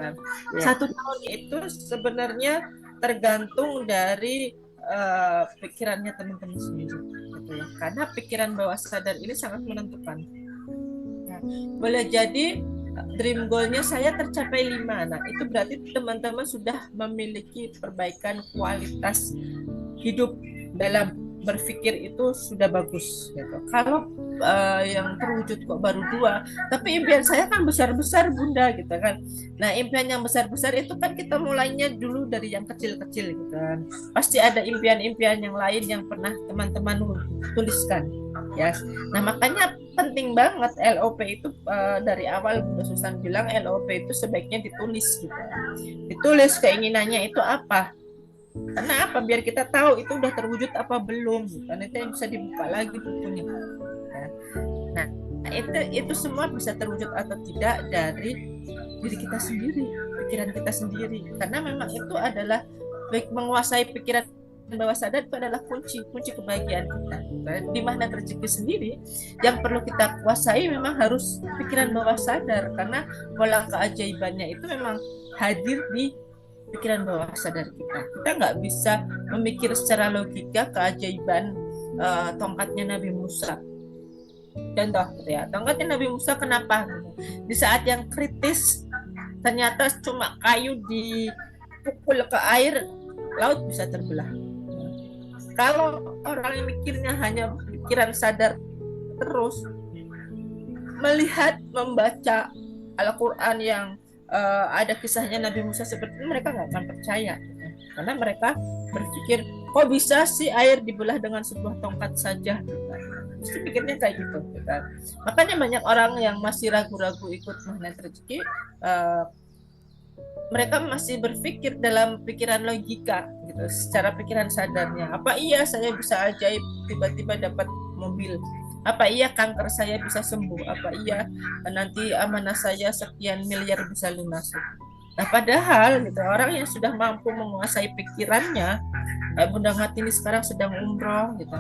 Ya. 1 tahun itu sebenarnya tergantung dari pikirannya teman-teman sendiri gitu ya. Karena pikiran bawah sadar ini sangat menentukan. Nah, boleh jadi dream goal-nya saya tercapai 5. Nah, itu berarti teman-teman sudah memiliki perbaikan kualitas hidup dalam berpikir itu sudah bagus gitu. Kalau yang terwujud kok baru 2, tapi impian saya kan besar-besar Bunda gitu kan. Nah, impian yang besar-besar itu kan kita mulainya dulu dari yang kecil-kecil gitu kan. Pasti ada impian-impian yang lain yang pernah teman-teman tuliskan ya. Nah, makanya penting banget LOP itu dari awal Bunda Susan bilang LOP itu sebaiknya ditulis gitu. Ditulis keinginannya itu apa. Karena apa? Biar kita tahu itu udah terwujud apa belum. Karena itu yang bisa dibuka lagi bukunya. Nah, itu semua bisa terwujud atau tidak dari diri kita sendiri, pikiran kita sendiri. Karena memang itu adalah menguasai pikiran bawah sadar itu adalah kunci kebahagiaan kita. Di mana rezeki sendiri yang perlu kita kuasai memang harus pikiran bawah sadar, karena pola keajaibannya itu memang hadir di pikiran bawah sadar kita. Kita nggak bisa memikir secara logika keajaiban tongkatnya Nabi Musa. Contoh gitu ya, tongkatnya Nabi Musa kenapa? Di saat yang kritis ternyata cuma kayu dipukul ke air, laut bisa terbelah. Kalau orang yang mikirnya hanya pikiran sadar terus, melihat, membaca Al-Quran yang ada kisahnya Nabi Musa seperti itu, mereka nggak akan percaya karena mereka berpikir kok bisa sih air dibelah dengan sebuah tongkat saja, mesti pikirnya kayak gitu kan. Makanya banyak orang yang masih ragu-ragu ikut magnet rezeki, mereka masih berpikir dalam pikiran logika gitu, secara pikiran sadarnya. Apa iya saya bisa ajaib tiba-tiba dapat mobil? Apa iya kanker saya bisa sembuh? Apa iya nanti amanah saya sekian miliar bisa lunas? Nah, padahal gitu, orang yang sudah mampu menguasai pikirannya, Bunda Ngatini sekarang sedang umroh gitu,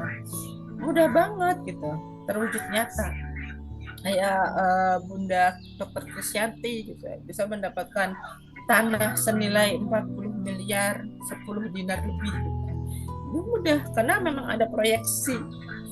mudah banget gitu terwujud nyata. Kayak Bunda Dr. Krisyanti gitu, bisa mendapatkan tanah senilai 40 miliar, 10 dinar lebih gitu. Itu mudah karena memang ada proyeksi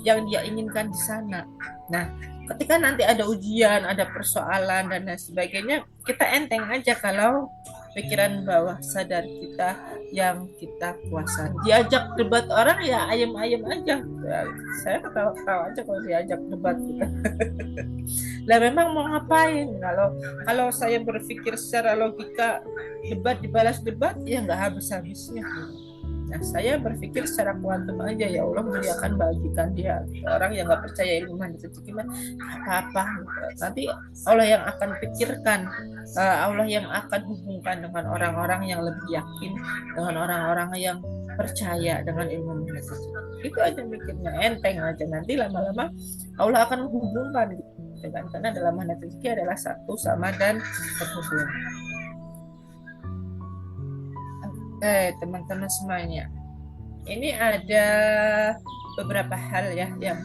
yang dia inginkan di sana. Nah, ketika nanti ada ujian, ada persoalan dan lain sebagainya, kita enteng aja kalau pikiran bawah sadar kita yang kita kuasai. Diajak debat orang ya ayem-ayem aja. Ya, saya ketawa-ketawa aja kalau diajak debat gitu. Lah memang mau ngapain? Kalau saya berpikir secara logika, debat dibalas debat ya nggak habis-habisnya. Nah, saya berpikir secara kuantum aja, ya Allah muliakan bagikan dia. Orang yang nggak percaya ilmu magnet rezeki apa-apa. Nanti Allah yang akan pikirkan, Allah yang akan hubungkan dengan orang-orang yang lebih yakin, dengan orang-orang yang percaya dengan ilmu magnet rezeki. Itu aja mikirnya, enteng aja. Nanti lama-lama Allah akan menghubungkan gitu kan. Karena dalam magnet rezeki adalah satu sama dan terhubung. Teman-teman semuanya, ini ada beberapa hal ya yang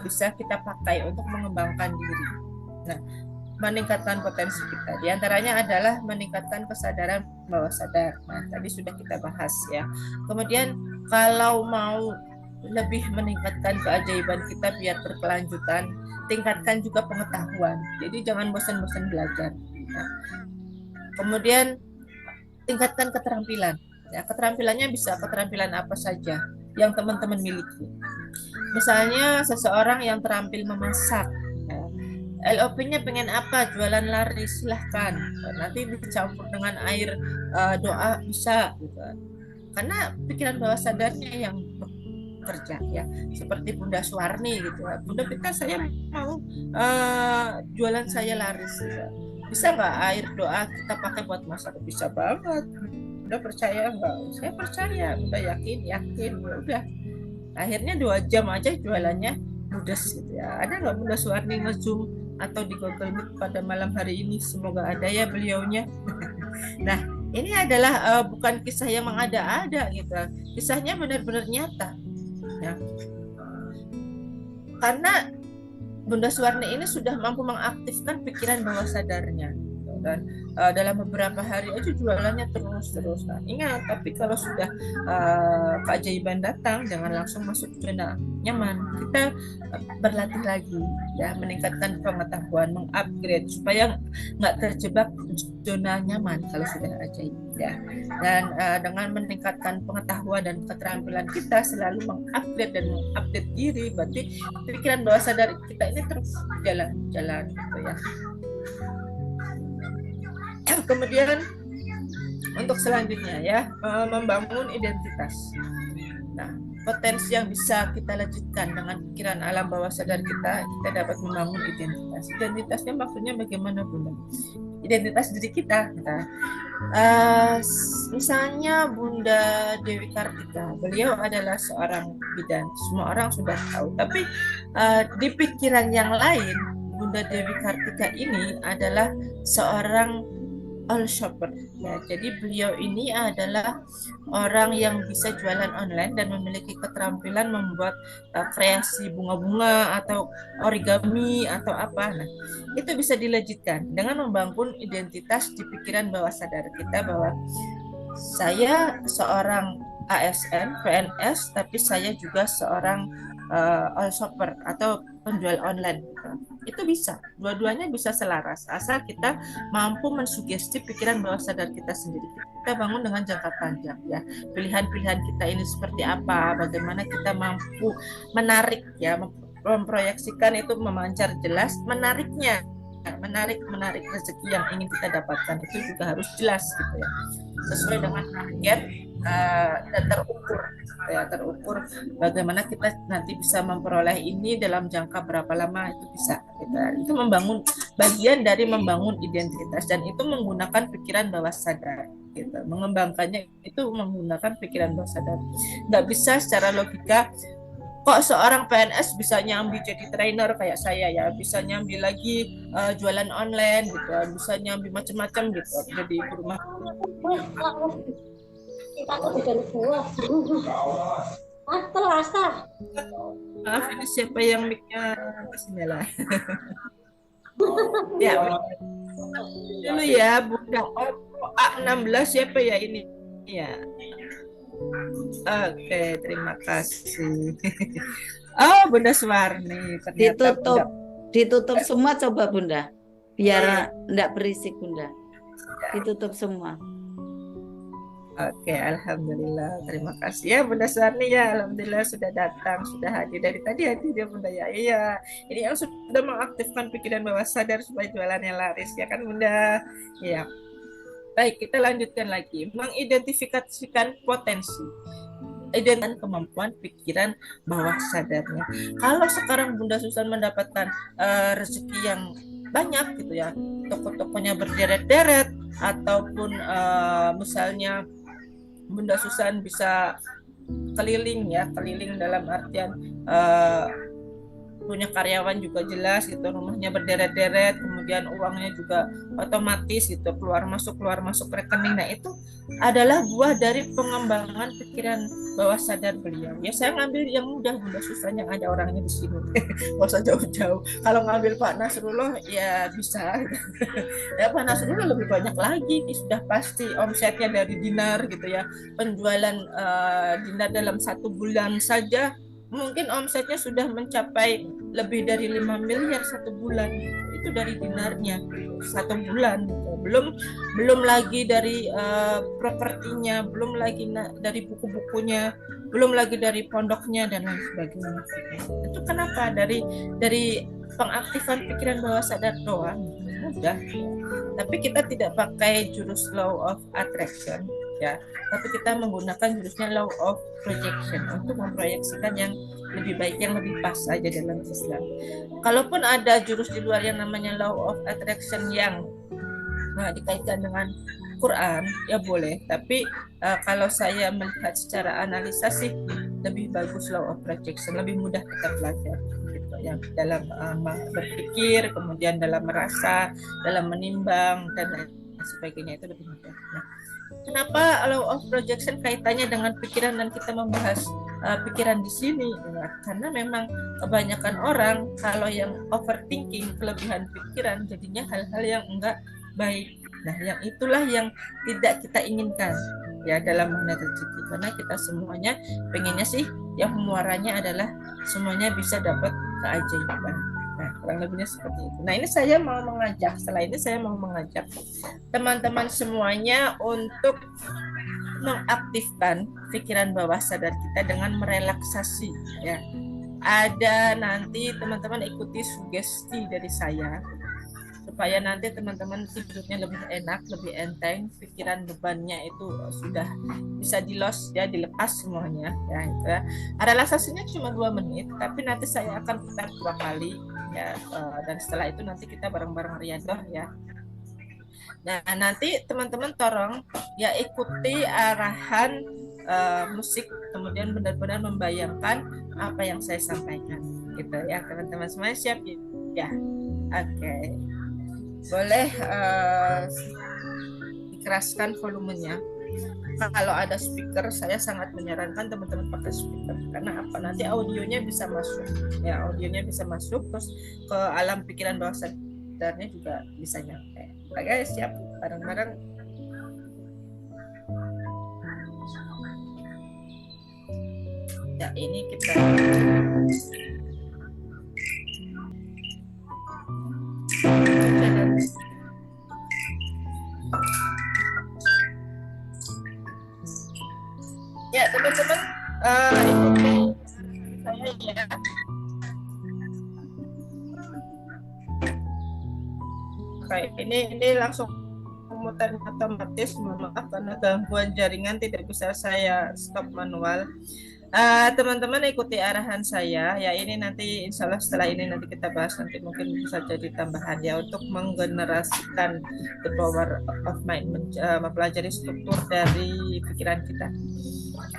bisa kita pakai untuk mengembangkan diri. Nah, meningkatkan potensi kita. Di antaranya adalah meningkatkan kesadaran bawah sadar. Nah, tadi sudah kita bahas ya. Kemudian kalau mau lebih meningkatkan keajaiban kita biar berkelanjutan, tingkatkan juga pengetahuan. Jadi jangan bosan-bosan belajar. Nah, kemudian tingkatkan keterampilan. Ya, keterampilannya bisa keterampilan apa saja yang teman-teman miliki. Misalnya seseorang yang terampil memasak, ya, LOP-nya pengen apa? Jualan laris, silahkan. Nanti dicampur dengan air doa bisa, gitu. Karena pikiran bawah sadarnya yang bekerja ya. Seperti Bunda Suwarni gitu. Bunda kita saya mau jualan saya laris. Gitu. Bisa nggak air doa kita pakai buat masak? Bisa banget. Udah percaya nggak? Saya percaya. Udah yakin. Udah. Akhirnya 2 jam aja jualannya Ludes gitu ya. Ada nggak Bunda Suwarni nge-zoom atau di Google Meet pada malam hari ini? Semoga ada ya beliaunya. Nah, ini adalah bukan kisah yang mengada-ada gitu. Kisahnya benar-benar nyata. Ya. Karena Bunda Suwarni ini sudah mampu mengaktifkan pikiran bawah sadarnya. Dan dalam beberapa hari aja jualannya terus. Nah, ingat, tapi kalau sudah keajaiban datang, jangan langsung masuk zona nyaman. Kita berlatih lagi, ya, meningkatkan pengetahuan, mengupgrade supaya nggak terjebak zona nyaman kalau sudah ajaib, ya. Dan dengan meningkatkan pengetahuan dan keterampilan kita selalu mengupgrade dan mengupdate diri, berarti pikiran bawah sadar kita ini terus jalan-jalan, gitu ya. Kemudian untuk selanjutnya ya, membangun identitas. Nah, potensi yang bisa kita lanjutkan dengan pikiran alam bawah sadar kita dapat membangun identitas. Identitasnya maksudnya bagaimana, Bunda? Identitas diri kita. Nah, misalnya Bunda Dewi Kartika, beliau adalah seorang bidan. Semua orang sudah tahu. Tapi di pikiran yang lain, Bunda Dewi Kartika ini adalah seorang all shopper, ya. Jadi beliau ini adalah orang yang bisa jualan online dan memiliki keterampilan membuat kreasi bunga-bunga atau origami atau apa. Nah, itu bisa dilanjutkan dengan membangun identitas di pikiran bawah sadar kita bahwa saya seorang ASN, PNS, tapi saya juga seorang all shopper atau penjual online. Itu bisa, dua-duanya bisa selaras asal kita mampu mensugesti pikiran bawah sadar kita sendiri. Kita bangun dengan jangka panjang, ya, pilihan-pilihan kita ini seperti apa, bagaimana kita mampu menarik, ya, memproyeksikan itu memancar jelas, menarik rezeki yang ingin kita dapatkan itu juga harus jelas gitu ya, sesuai dengan target dan terukur bagaimana kita nanti bisa memperoleh ini dalam jangka berapa lama, itu bisa gitu. Itu membangun bagian dari membangun identitas dan itu menggunakan pikiran bawah sadar gitu. Mengembangkannya itu menggunakan pikiran bawah sadar. Nggak bisa secara logika kok seorang PNS bisa nyambi jadi trainer kayak saya, ya, bisa nyambi lagi jualan online gitu, bisa nyambi macam-macam gitu jadi ibu rumah. Maaf, ini siapa yang mic-nya Bismillah. Ya, dulu ya Bunda A16 siapa ya ini ya. Oke, terima kasih. Oh, Bunda Suwarni. Ditutup semua coba Bunda, biar enggak berisik Bunda. Ditutup semua. Oke, alhamdulillah. Terima kasih ya Bunda Suwarni, ya. Alhamdulillah sudah datang, sudah hadir dari tadi hadir ya Bunda, ya. Iya. Ini yang sudah mengaktifkan pikiran bawah sadar supaya jualannya laris, ya kan Bunda? Iya. Baik, kita lanjutkan lagi. Mengidentifikasikan potensi. Dan kemampuan pikiran bawah sadarnya. Kalau sekarang Bunda Susan mendapatkan rezeki yang banyak gitu ya, toko-tokonya berderet-deret, ataupun misalnya Bunda Susan bisa keliling dalam artian punya karyawan juga jelas gitu, rumahnya berderet-deret, kemudian uangnya juga otomatis gitu keluar masuk rekening. Nah, itu adalah buah dari pengembangan pikiran bawah sadar beliau. Ya, saya ngambil yang mudah, Bunda Susan, yang ada orangnya di sini. Nggak usah jauh-jauh. Kalau ngambil Pak Nasrullah ya bisa. Ya, Pak Nasrullah lebih banyak lagi, sudah pasti omsetnya dari dinar gitu ya. Penjualan dinar dalam 1 bulan saja mungkin omsetnya sudah mencapai lebih dari 5 miliar 1 bulan. Itu dari dinarnya 1 bulan. Belum lagi dari propertinya, belum lagi dari buku-bukunya, belum lagi dari pondoknya dan lain sebagainya. Itu kenapa? Dari pengaktifan pikiran bawah sadar doang. Mudah. Tapi kita tidak pakai jurus law of attraction, ya, tapi kita menggunakan jurusnya law of projection untuk memproyeksikan yang lebih baik, yang lebih pas saja dalam Islam. Kalaupun ada jurus di luar yang namanya law of attraction yang dikaitkan dengan Quran, ya boleh. Tapi kalau saya melihat secara analisa sih lebih bagus law of projection, lebih mudah kita pelajari. Gitu. yang dalam berpikir, kemudian dalam merasa, dalam menimbang dan lain sebagainya itu lebih mudah. Nah, kenapa law of projection kaitannya dengan pikiran dan kita membahas pikiran di sini? Ya, karena memang kebanyakan orang kalau yang overthinking, kelebihan pikiran, jadinya hal-hal yang enggak baik. Nah, yang itulah yang tidak kita inginkan ya dalam magnet rezeki, karena kita semuanya pengennya sih yang muaranya adalah semuanya bisa dapat keajaiban. Nah, kurang lebihnya seperti itu. Nah, ini saya mau mengajak, setelah ini saya mau mengajak teman-teman semuanya untuk mengaktifkan pikiran bawah sadar kita dengan merelaksasi ya. Ada nanti teman-teman ikuti sugesti dari saya supaya nanti teman-teman tidurnya lebih enak, lebih enteng, pikiran bebannya itu sudah bisa dilepas semuanya ya. Itu ya. Relaksasinya cuma 2 menit, tapi nanti saya akan putar 2 kali ya, dan setelah itu nanti kita bareng-bareng riadah ya. Nah, nanti teman-teman tolong ya ikuti arahan musik, kemudian benar-benar membayangkan apa yang saya sampaikan gitu ya. Teman-teman semuanya siap ya? Oke. Boleh dikeraskan volumenya. Kalau ada speaker, saya sangat menyarankan teman-teman pakai speaker karena apa? Nanti audionya bisa masuk ya, audionya bisa masuk terus ke alam pikiran bawah sadarnya juga bisa nyampe. Oke, siap bareng-bareng. Ya, ini kita ya teman-teman ikuti saya ya. Oke, ini langsung muter otomatis, mohon maaf karena gangguan jaringan tidak bisa saya stop manual. Teman-teman ikuti arahan saya ya, ini nanti insya Allah setelah ini nanti kita bahas, nanti mungkin bisa jadi tambahan ya untuk menggenerasikan the power of mind, mempelajari struktur dari pikiran kita.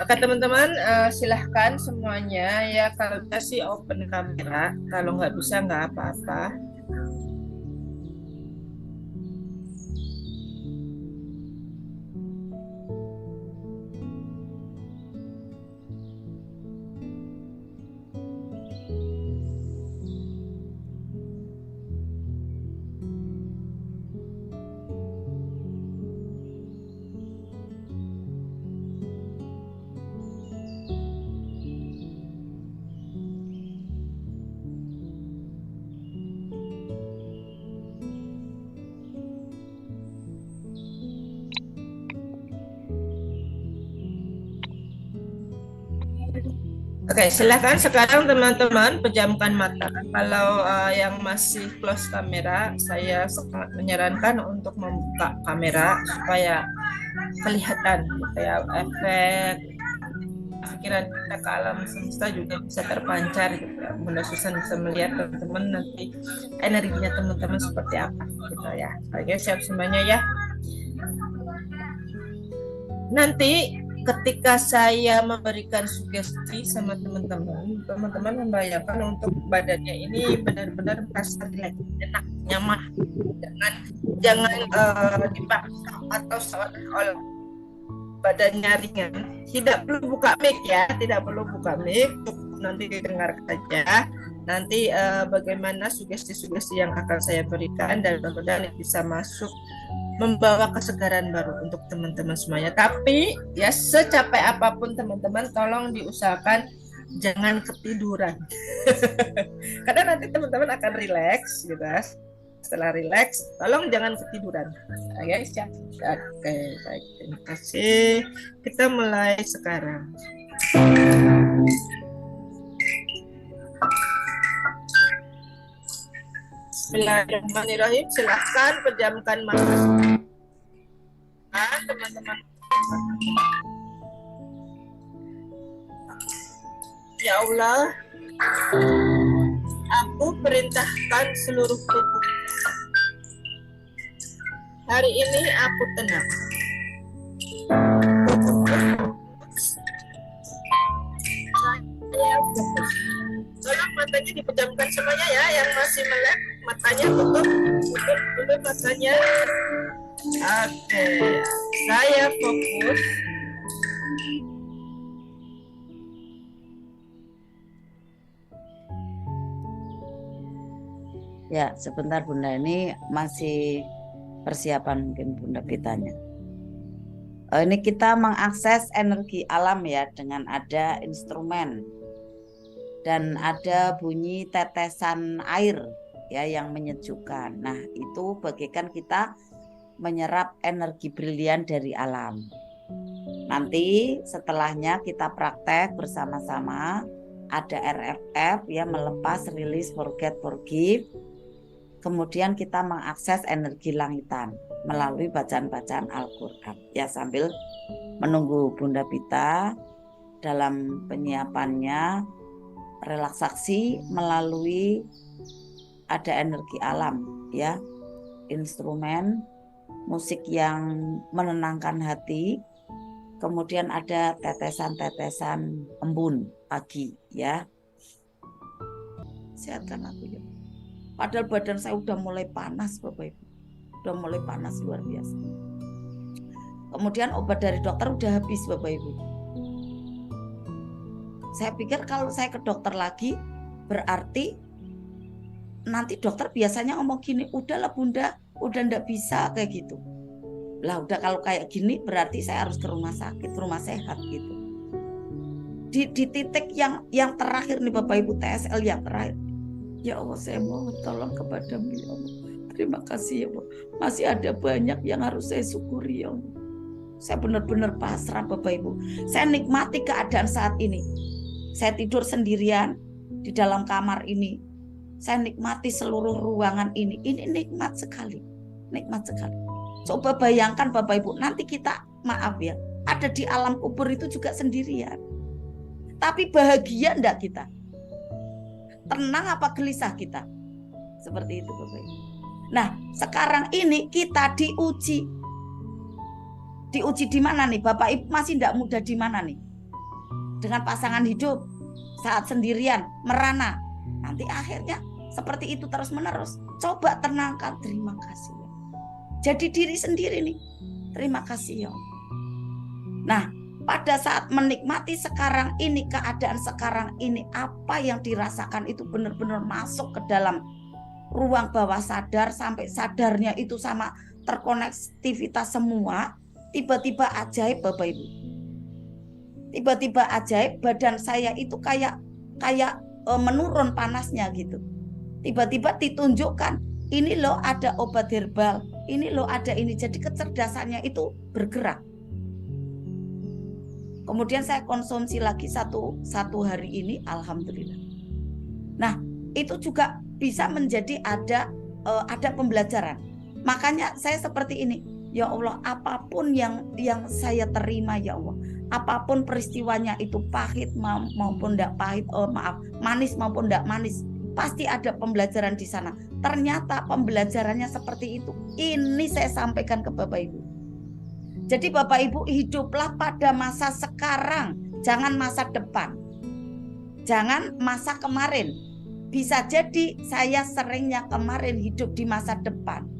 Oke teman-teman, silahkan semuanya ya, kalau bisa sih open kamera, kalau nggak bisa nggak apa-apa. Oke, silakan sekarang teman-teman pejamkan mata. Kalau yang masih close kamera, saya sangat menyarankan untuk membuka kamera supaya kelihatan gitu ya, efek pikiran kita ke alam semesta juga bisa terpancar gitu ya. Bunda Susan bisa melihat teman-teman nanti energinya teman-teman seperti apa gitu ya. Oke, siap semuanya ya. Nanti ketika saya memberikan sugesti sama teman-teman, teman-teman membayangkan untuk badannya ini benar-benar merasa rileks, enak, nyaman, jangan dipaksa atau seolah-olah badannya ringan. Tidak perlu buka mic ya, tidak perlu buka mic, nanti didengar saja. Nanti bagaimana sugesti-sugesti yang akan saya berikan dan mudah-mudahan bisa masuk membawa kesegaran baru untuk teman-teman semuanya. Tapi ya secapek apapun teman-teman, tolong diusahakan jangan ketiduran. Karena nanti teman-teman akan rileks gitu. Setelah rileks, tolong jangan ketiduran. Oke, siap. Oke, baik. Terima kasih. Kita mulai sekarang. Bismillahirrahmanirrahim. Silahkan pejamkan mata teman-teman. Ya Allah, aku perintahkan seluruh tubuh. Hari ini aku tenang. Saya fokus. Tolong mata matanya dipejamkan semuanya ya, yang masih melek matanya tutup dulu matanya. Oke, saya fokus. Ya, sebentar Bunda, ini masih persiapan mungkin Bunda Pitanya. Ini kita mengakses energi alam ya dengan ada instrumen dan ada bunyi tetesan air ya yang menyejukkan. Nah, itu bagaikan kita menyerap energi brilian dari alam. Nanti setelahnya kita praktek bersama-sama, ada RFF ya, melepas, rilis, forget, forgive. Kemudian kita mengakses energi langitan melalui bacaan-bacaan Al-Quran. Ya, sambil menunggu Bunda Pita dalam penyiapannya, relaksasi melalui ada energi alam ya, instrumen musik yang menenangkan hati, kemudian ada tetesan-tetesan embun pagi ya. Sehatkan aku ya. Padahal badan saya udah mulai panas Bapak Ibu, udah mulai panas luar biasa. Kemudian obat dari dokter udah habis Bapak Ibu. Saya pikir kalau saya ke dokter lagi berarti nanti dokter biasanya ngomong gini, udahlah Bunda, udah ndak bisa kayak gitu. Lah udah kalau kayak gini berarti saya harus ke rumah sakit, rumah sehat gitu. Di titik yang terakhir nih Bapak Ibu, TSL yang terakhir. Ya Allah, saya mohon tolong kepadamu ya Allah. Terima kasih ya Allah. Masih ada banyak yang harus saya syukuri ya Allah. Saya benar-benar pasrah Bapak Ibu. Saya nikmati keadaan saat ini. Saya tidur sendirian di dalam kamar ini. Saya nikmati seluruh ruangan ini. Ini nikmat sekali. Nikmat sekali. Coba bayangkan Bapak Ibu, nanti kita, maaf ya, ada di alam kubur itu juga sendirian. Tapi bahagia enggak kita? Tenang apa gelisah kita? Seperti itu Bapak Ibu. Nah, sekarang ini kita diuji. Diuji di mana nih? Bapak Ibu masih enggak muda di mana nih? Dengan pasangan hidup, saat sendirian, merana. Nanti akhirnya seperti itu terus-menerus. Coba tenangkan, terima kasih ya. Jadi diri sendiri nih. Terima kasih ya. Nah, pada saat menikmati sekarang ini, keadaan sekarang ini, apa yang dirasakan itu benar-benar masuk ke dalam ruang bawah sadar, sampai sadarnya itu sama terkonektivitas semua. Tiba-tiba ajaib Bapak Ibu. Tiba-tiba ajaib, badan saya itu kayak menurun panasnya gitu. Tiba-tiba ditunjukkan, ini loh ada obat herbal, ini loh ada ini. Jadi kecerdasannya itu bergerak. Kemudian saya konsumsi lagi satu hari ini, alhamdulillah. Nah, itu juga bisa menjadi ada pembelajaran. Makanya saya seperti ini. Ya Allah, apapun yang saya terima ya Allah, apapun peristiwanya itu pahit maupun tidak pahit, manis maupun tidak manis, pasti ada pembelajaran di sana. Ternyata pembelajarannya seperti itu. Ini saya sampaikan ke Bapak Ibu. Jadi Bapak Ibu, hiduplah pada masa sekarang, jangan masa depan. Jangan masa kemarin. Bisa jadi saya seringnya kemarin hidup di masa depan.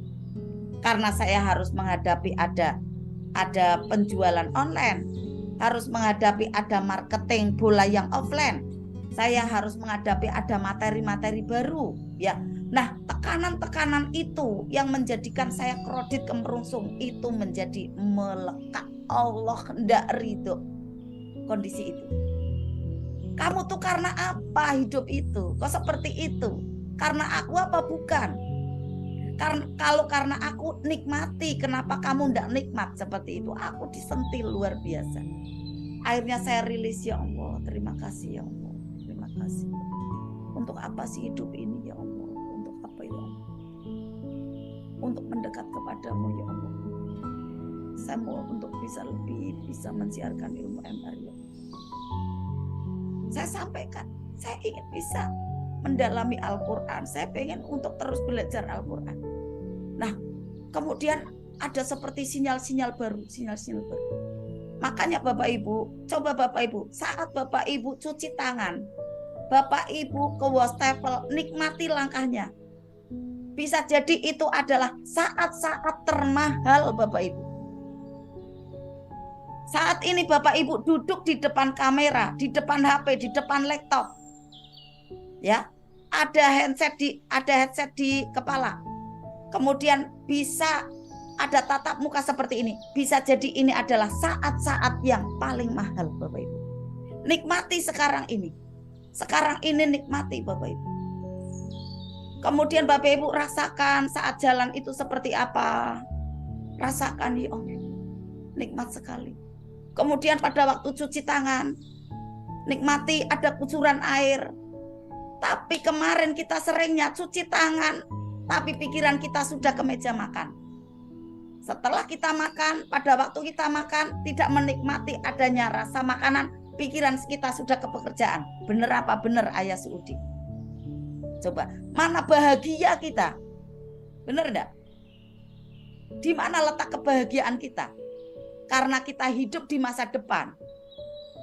Karena saya harus menghadapi ada penjualan online, harus menghadapi ada marketing bola yang offline. Saya harus menghadapi ada materi-materi baru, ya. Nah, tekanan-tekanan itu yang menjadikan saya kredit kemerungsung itu menjadi melekat. Allah hendak ridho kondisi itu. Kamu tuh karena apa hidup itu? Kok seperti itu? Karena aku apa bukan? Karena aku nikmati, kenapa kamu enggak nikmat seperti itu? Aku disentil luar biasa. Akhirnya saya rilis, ya Allah, terima kasih ya Allah. Terima kasih. Untuk apa sih hidup ini ya Allah? Untuk apa ya Allah? Untuk mendekat kepadamu ya Allah. Saya mau untuk bisa mensiarkan ilmu MR ya Allah. Saya sampaikan, saya ingin bisa mendalami Al-Quran. Saya pengen untuk terus belajar Al-Quran. Nah, kemudian ada seperti sinyal-sinyal baru. Makanya Bapak Ibu, coba Bapak Ibu, saat Bapak Ibu cuci tangan, Bapak Ibu ke wastafel, nikmati langkahnya. Bisa jadi itu adalah saat-saat termahal Bapak Ibu. Saat ini Bapak Ibu duduk di depan kamera, di depan HP, di depan laptop. Ya, ada headset di kepala. Kemudian bisa ada tatap muka seperti ini. Bisa jadi ini adalah saat-saat yang paling mahal Bapak Ibu. Nikmati sekarang ini. Sekarang ini nikmati Bapak Ibu. Kemudian Bapak Ibu rasakan saat jalan itu seperti apa. Rasakan ya Allah. Nikmat sekali. Kemudian pada waktu cuci tangan, nikmati ada kucuran air. Tapi kemarin kita seringnya cuci tangan, tapi pikiran kita sudah ke meja makan. Setelah kita makan, pada waktu kita makan tidak menikmati adanya rasa makanan, pikiran kita sudah ke pekerjaan. Bener apa bener Ayah Suudi? Coba, mana bahagia kita? Bener enggak? Di mana letak kebahagiaan kita? Karena kita hidup di masa depan.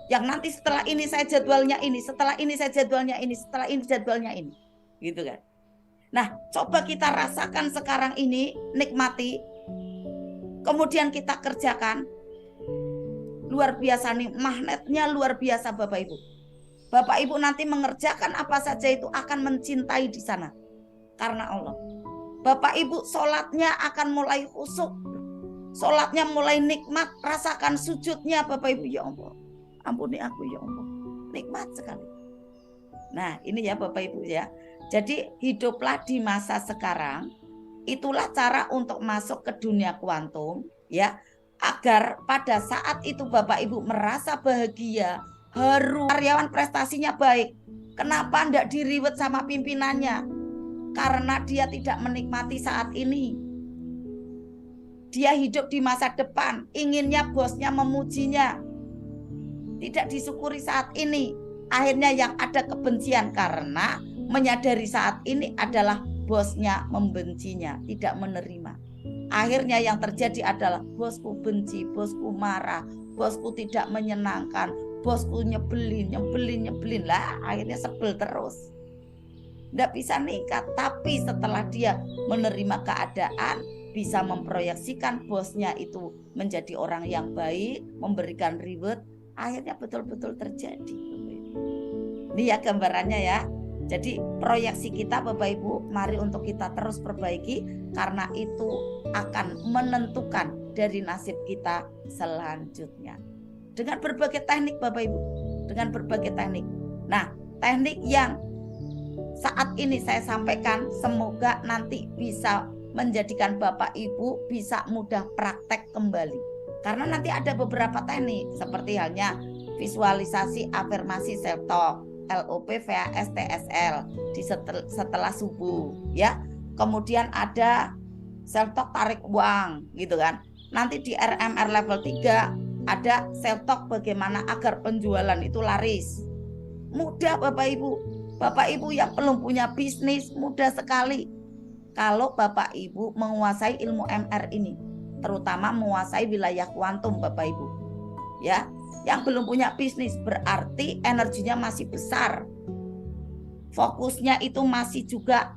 Yang nanti setelah ini saya jadwalnya ini, setelah ini saya jadwalnya ini, setelah ini jadwalnya ini. Gitu kan. Nah, coba kita rasakan sekarang ini, nikmati. Kemudian kita kerjakan. Luar biasa nih, magnetnya luar biasa Bapak Ibu. Bapak Ibu nanti mengerjakan apa saja itu akan mencintai di sana. Karena Allah. Bapak Ibu sholatnya akan mulai khusyuk. Sholatnya mulai nikmat. Rasakan sujudnya Bapak Ibu. Ya Allah, ampuni aku ya Allah. Nikmat sekali. Nah ini ya Bapak Ibu ya. Jadi hiduplah di masa sekarang. Itulah cara untuk masuk ke dunia kuantum. Ya, agar pada saat itu Bapak Ibu merasa bahagia, haru, karyawan prestasinya baik. Kenapa tidak diriwet sama pimpinannya? Karena dia tidak menikmati saat ini. Dia hidup di masa depan, inginnya bosnya memujinya. Tidak disyukuri saat ini. Akhirnya yang ada kebencian karena menyadari saat ini adalah bosnya membencinya, tidak menerima. Akhirnya yang terjadi adalah bosku benci, bosku marah, bosku tidak menyenangkan, bosku nyebelin lah, akhirnya sebel terus. Tidak bisa nikah, tapi setelah dia menerima keadaan, bisa memproyeksikan bosnya itu menjadi orang yang baik, memberikan reward, akhirnya betul-betul terjadi. Ini ya gambarannya ya. Jadi proyeksi kita Bapak Ibu, mari untuk kita terus perbaiki, karena itu akan menentukan dari nasib kita selanjutnya. Dengan berbagai teknik Bapak Ibu, dengan berbagai teknik. Nah, teknik yang saat ini saya sampaikan semoga nanti bisa menjadikan Bapak Ibu bisa mudah praktek kembali. Karena nanti ada beberapa teknik seperti halnya visualisasi afirmasi self talk, LOP VAS TSL di setelah subuh ya. Kemudian ada self talk tarik uang gitu kan. Nanti di RMR level 3 ada self talk bagaimana agar penjualan itu laris. Mudah Bapak Ibu. Bapak Ibu yang belum punya bisnis mudah sekali. Kalau Bapak Ibu menguasai ilmu MR ini, terutama menguasai wilayah kuantum Bapak Ibu. Ya, yang belum punya bisnis berarti energinya masih besar. Fokusnya itu masih juga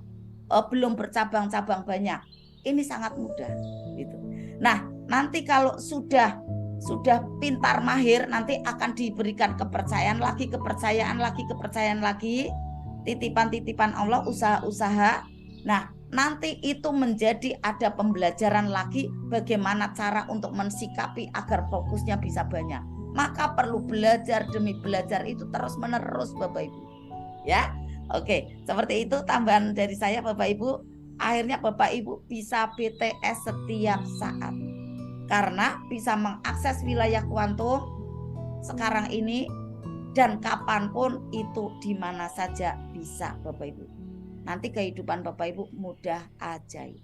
belum bercabang-cabang banyak. Ini sangat mudah gitu. Nah, nanti kalau sudah pintar mahir, nanti akan diberikan kepercayaan lagi, titipan-titipan Allah, usaha-usaha. Nah, nanti itu menjadi ada pembelajaran lagi bagaimana cara untuk mensikapi agar fokusnya bisa banyak. Maka perlu belajar demi belajar itu terus menerus Bapak Ibu. Ya, oke, seperti itu tambahan dari saya Bapak Ibu. Akhirnya Bapak Ibu bisa BTS setiap saat. Karena bisa mengakses wilayah kuantum sekarang ini dan kapanpun itu di mana saja bisa Bapak Ibu. Nanti kehidupan Bapak Ibu mudah ajaib.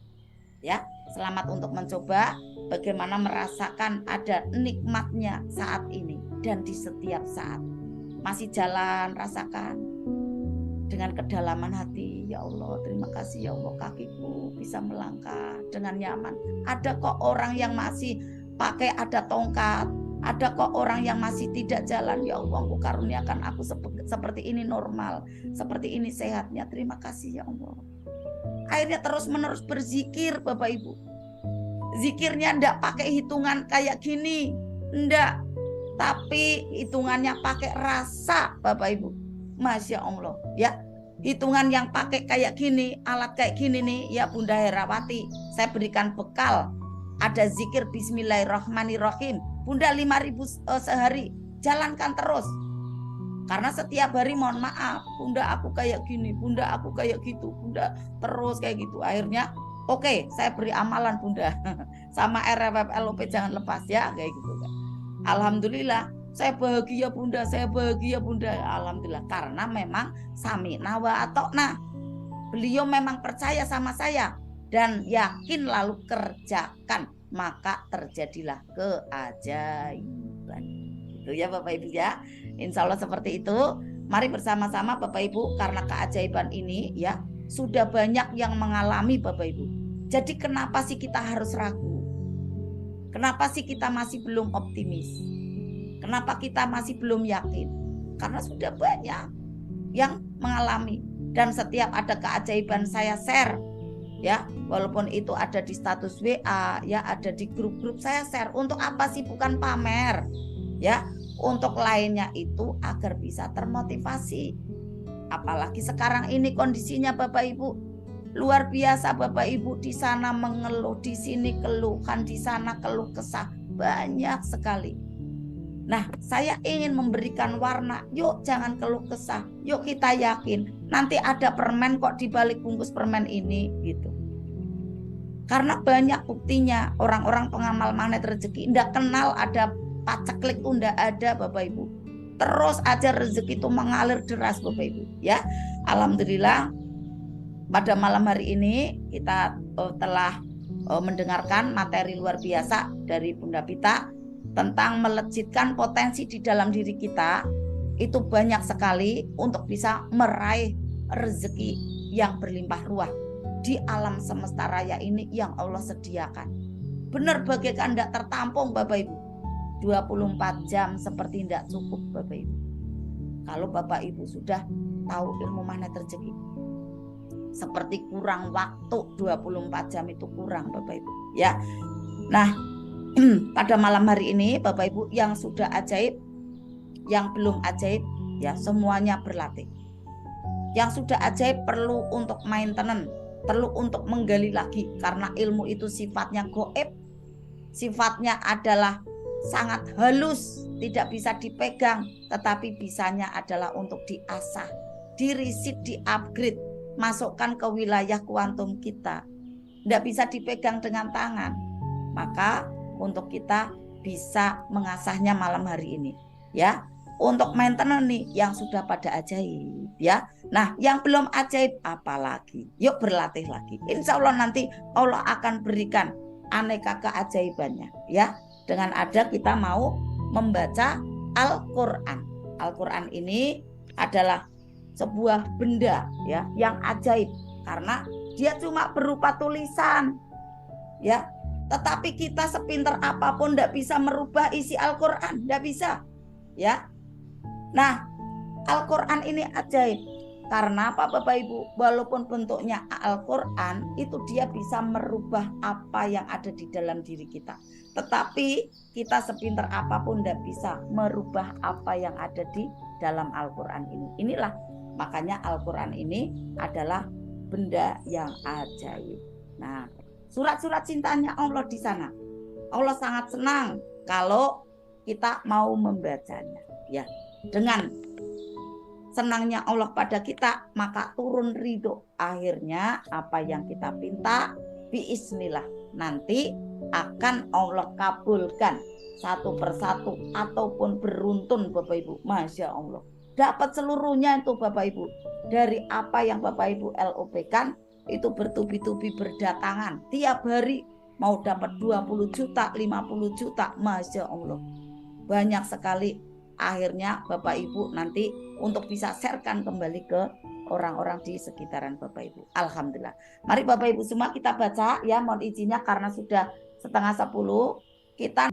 Ya, selamat untuk mencoba bagaimana merasakan ada nikmatnya saat ini dan di setiap saat. Masih jalan, rasakan dengan kedalaman hati. Ya Allah, terima kasih ya Allah, kakiku bisa melangkah dengan nyaman. Ada kok orang yang masih pakai ada tongkat, Ada kok orang yang masih tidak jalan. Ya Allah, Engkau karuniakan aku seperti ini normal, seperti ini sehatnya. Terima kasih ya Allah. Akhirnya terus menerus berzikir Bapak Ibu. Zikirnya enggak pakai hitungan kayak gini, enggak. Tapi hitungannya pakai rasa Bapak Ibu. Masya Allah ya. Hitungan yang pakai kayak gini, alat kayak gini nih ya Bunda Herawati. Saya berikan bekal. Ada zikir Bismillahirrahmanirrahim. Bunda 5.000 sehari. Jalankan terus. Karena setiap hari mohon maaf, Bunda aku kayak gini, Bunda aku kayak gitu, Bunda terus kayak gitu. Akhirnya oke, saya beri amalan Bunda. Sama RWF LOP jangan lepas ya kayak gitu kan. Alhamdulillah, saya bahagia Bunda, saya bahagia Bunda. Alhamdulillah karena memang sami'na wa atokna. Beliau memang percaya sama saya dan yakin lalu kerjakan, maka terjadilah keajaiban. Itu ya Bapak Ibu ya. Insya Allah seperti itu. Mari bersama-sama Bapak Ibu, karena keajaiban ini ya sudah banyak yang mengalami Bapak Ibu. Jadi kenapa sih kita harus ragu? Kenapa sih kita masih belum optimis? Kenapa kita masih belum yakin? Karena sudah banyak yang mengalami. Dan setiap ada keajaiban saya share. Ya, walaupun itu ada di status WA, ya ada di grup-grup saya share. Untuk apa sih? Bukan pamer. Ya, untuk lainnya itu agar bisa termotivasi. Apalagi sekarang ini kondisinya Bapak Ibu luar biasa Bapak Ibu, di sana mengeluh, di sini keluhan, di sana keluh kesah banyak sekali. Nah, saya ingin memberikan warna. Yuk jangan keluh kesah. Yuk kita yakin nanti ada permen kok di balik bungkus permen ini gitu. Karena banyak buktinya orang-orang pengamal magnet rezeki tidak kenal ada paceklik itu, tidak ada Bapak Ibu. Terus aja rezeki itu mengalir deras Bapak Ibu ya. Alhamdulillah pada malam hari ini kita telah mendengarkan materi luar biasa dari Bunda Pita tentang melejitkan potensi di dalam diri kita. Itu banyak sekali untuk bisa meraih rezeki yang berlimpah ruah di alam semesta raya ini yang Allah sediakan. Benar bagaikan tidak tertampung Bapak Ibu. 24 jam seperti tidak cukup Bapak Ibu. Kalau Bapak Ibu sudah tahu ilmu magnet rezeki, seperti kurang waktu. 24 jam itu kurang Bapak Ibu ya. Nah, pada malam hari ini Bapak Ibu yang sudah ajaib, yang belum ajaib ya semuanya berlatih. Yang sudah ajaib perlu untuk maintenance, perlu untuk menggali lagi, karena ilmu itu sifatnya goib, sifatnya adalah sangat halus, tidak bisa dipegang, tetapi bisanya adalah untuk diasah, diriset, di-upgrade, masukkan ke wilayah kuantum kita. Tidak bisa dipegang dengan tangan. Maka untuk kita bisa mengasahnya malam hari ini ya. Untuk maintenance nih yang sudah pada ajaib ya. Nah yang belum ajaib apalagi, yuk berlatih lagi. Insya Allah nanti Allah akan berikan aneka keajaibannya ya. Dengan ada kita mau membaca Al-Quran. Al-Quran ini adalah sebuah benda ya yang ajaib, karena dia cuma berupa tulisan ya. Tetapi kita sepinter apapun tidak bisa merubah isi Al-Quran, tidak bisa ya. Nah, Al-Quran ini ajaib. Karena apa Bapak Ibu? Walaupun bentuknya Al-Quran, itu dia bisa merubah apa yang ada di dalam diri kita. Tetapi kita sepinter apapun tidak bisa merubah apa yang ada di dalam Al-Quran ini. Inilah makanya Al-Quran ini adalah benda yang ajaib. Nah, surat-surat cintanya Allah di sana. Allah sangat senang kalau kita mau membacanya ya. Dengan senangnya Allah pada kita, maka turun ridho. Akhirnya apa yang kita pinta biiznillah nanti akan Allah kabulkan satu persatu ataupun beruntun Bapak Ibu. Masya Allah, dapat seluruhnya itu Bapak Ibu. Dari apa yang Bapak Ibu LOP kan itu bertubi-tubi berdatangan tiap hari, mau dapat 20 juta 50 juta. Masya Allah, banyak sekali. Akhirnya Bapak Ibu nanti untuk bisa sharekan kembali ke orang-orang di sekitaran Bapak Ibu. Alhamdulillah. Mari Bapak Ibu semua kita baca ya, mohon izinnya karena sudah 9:30 kita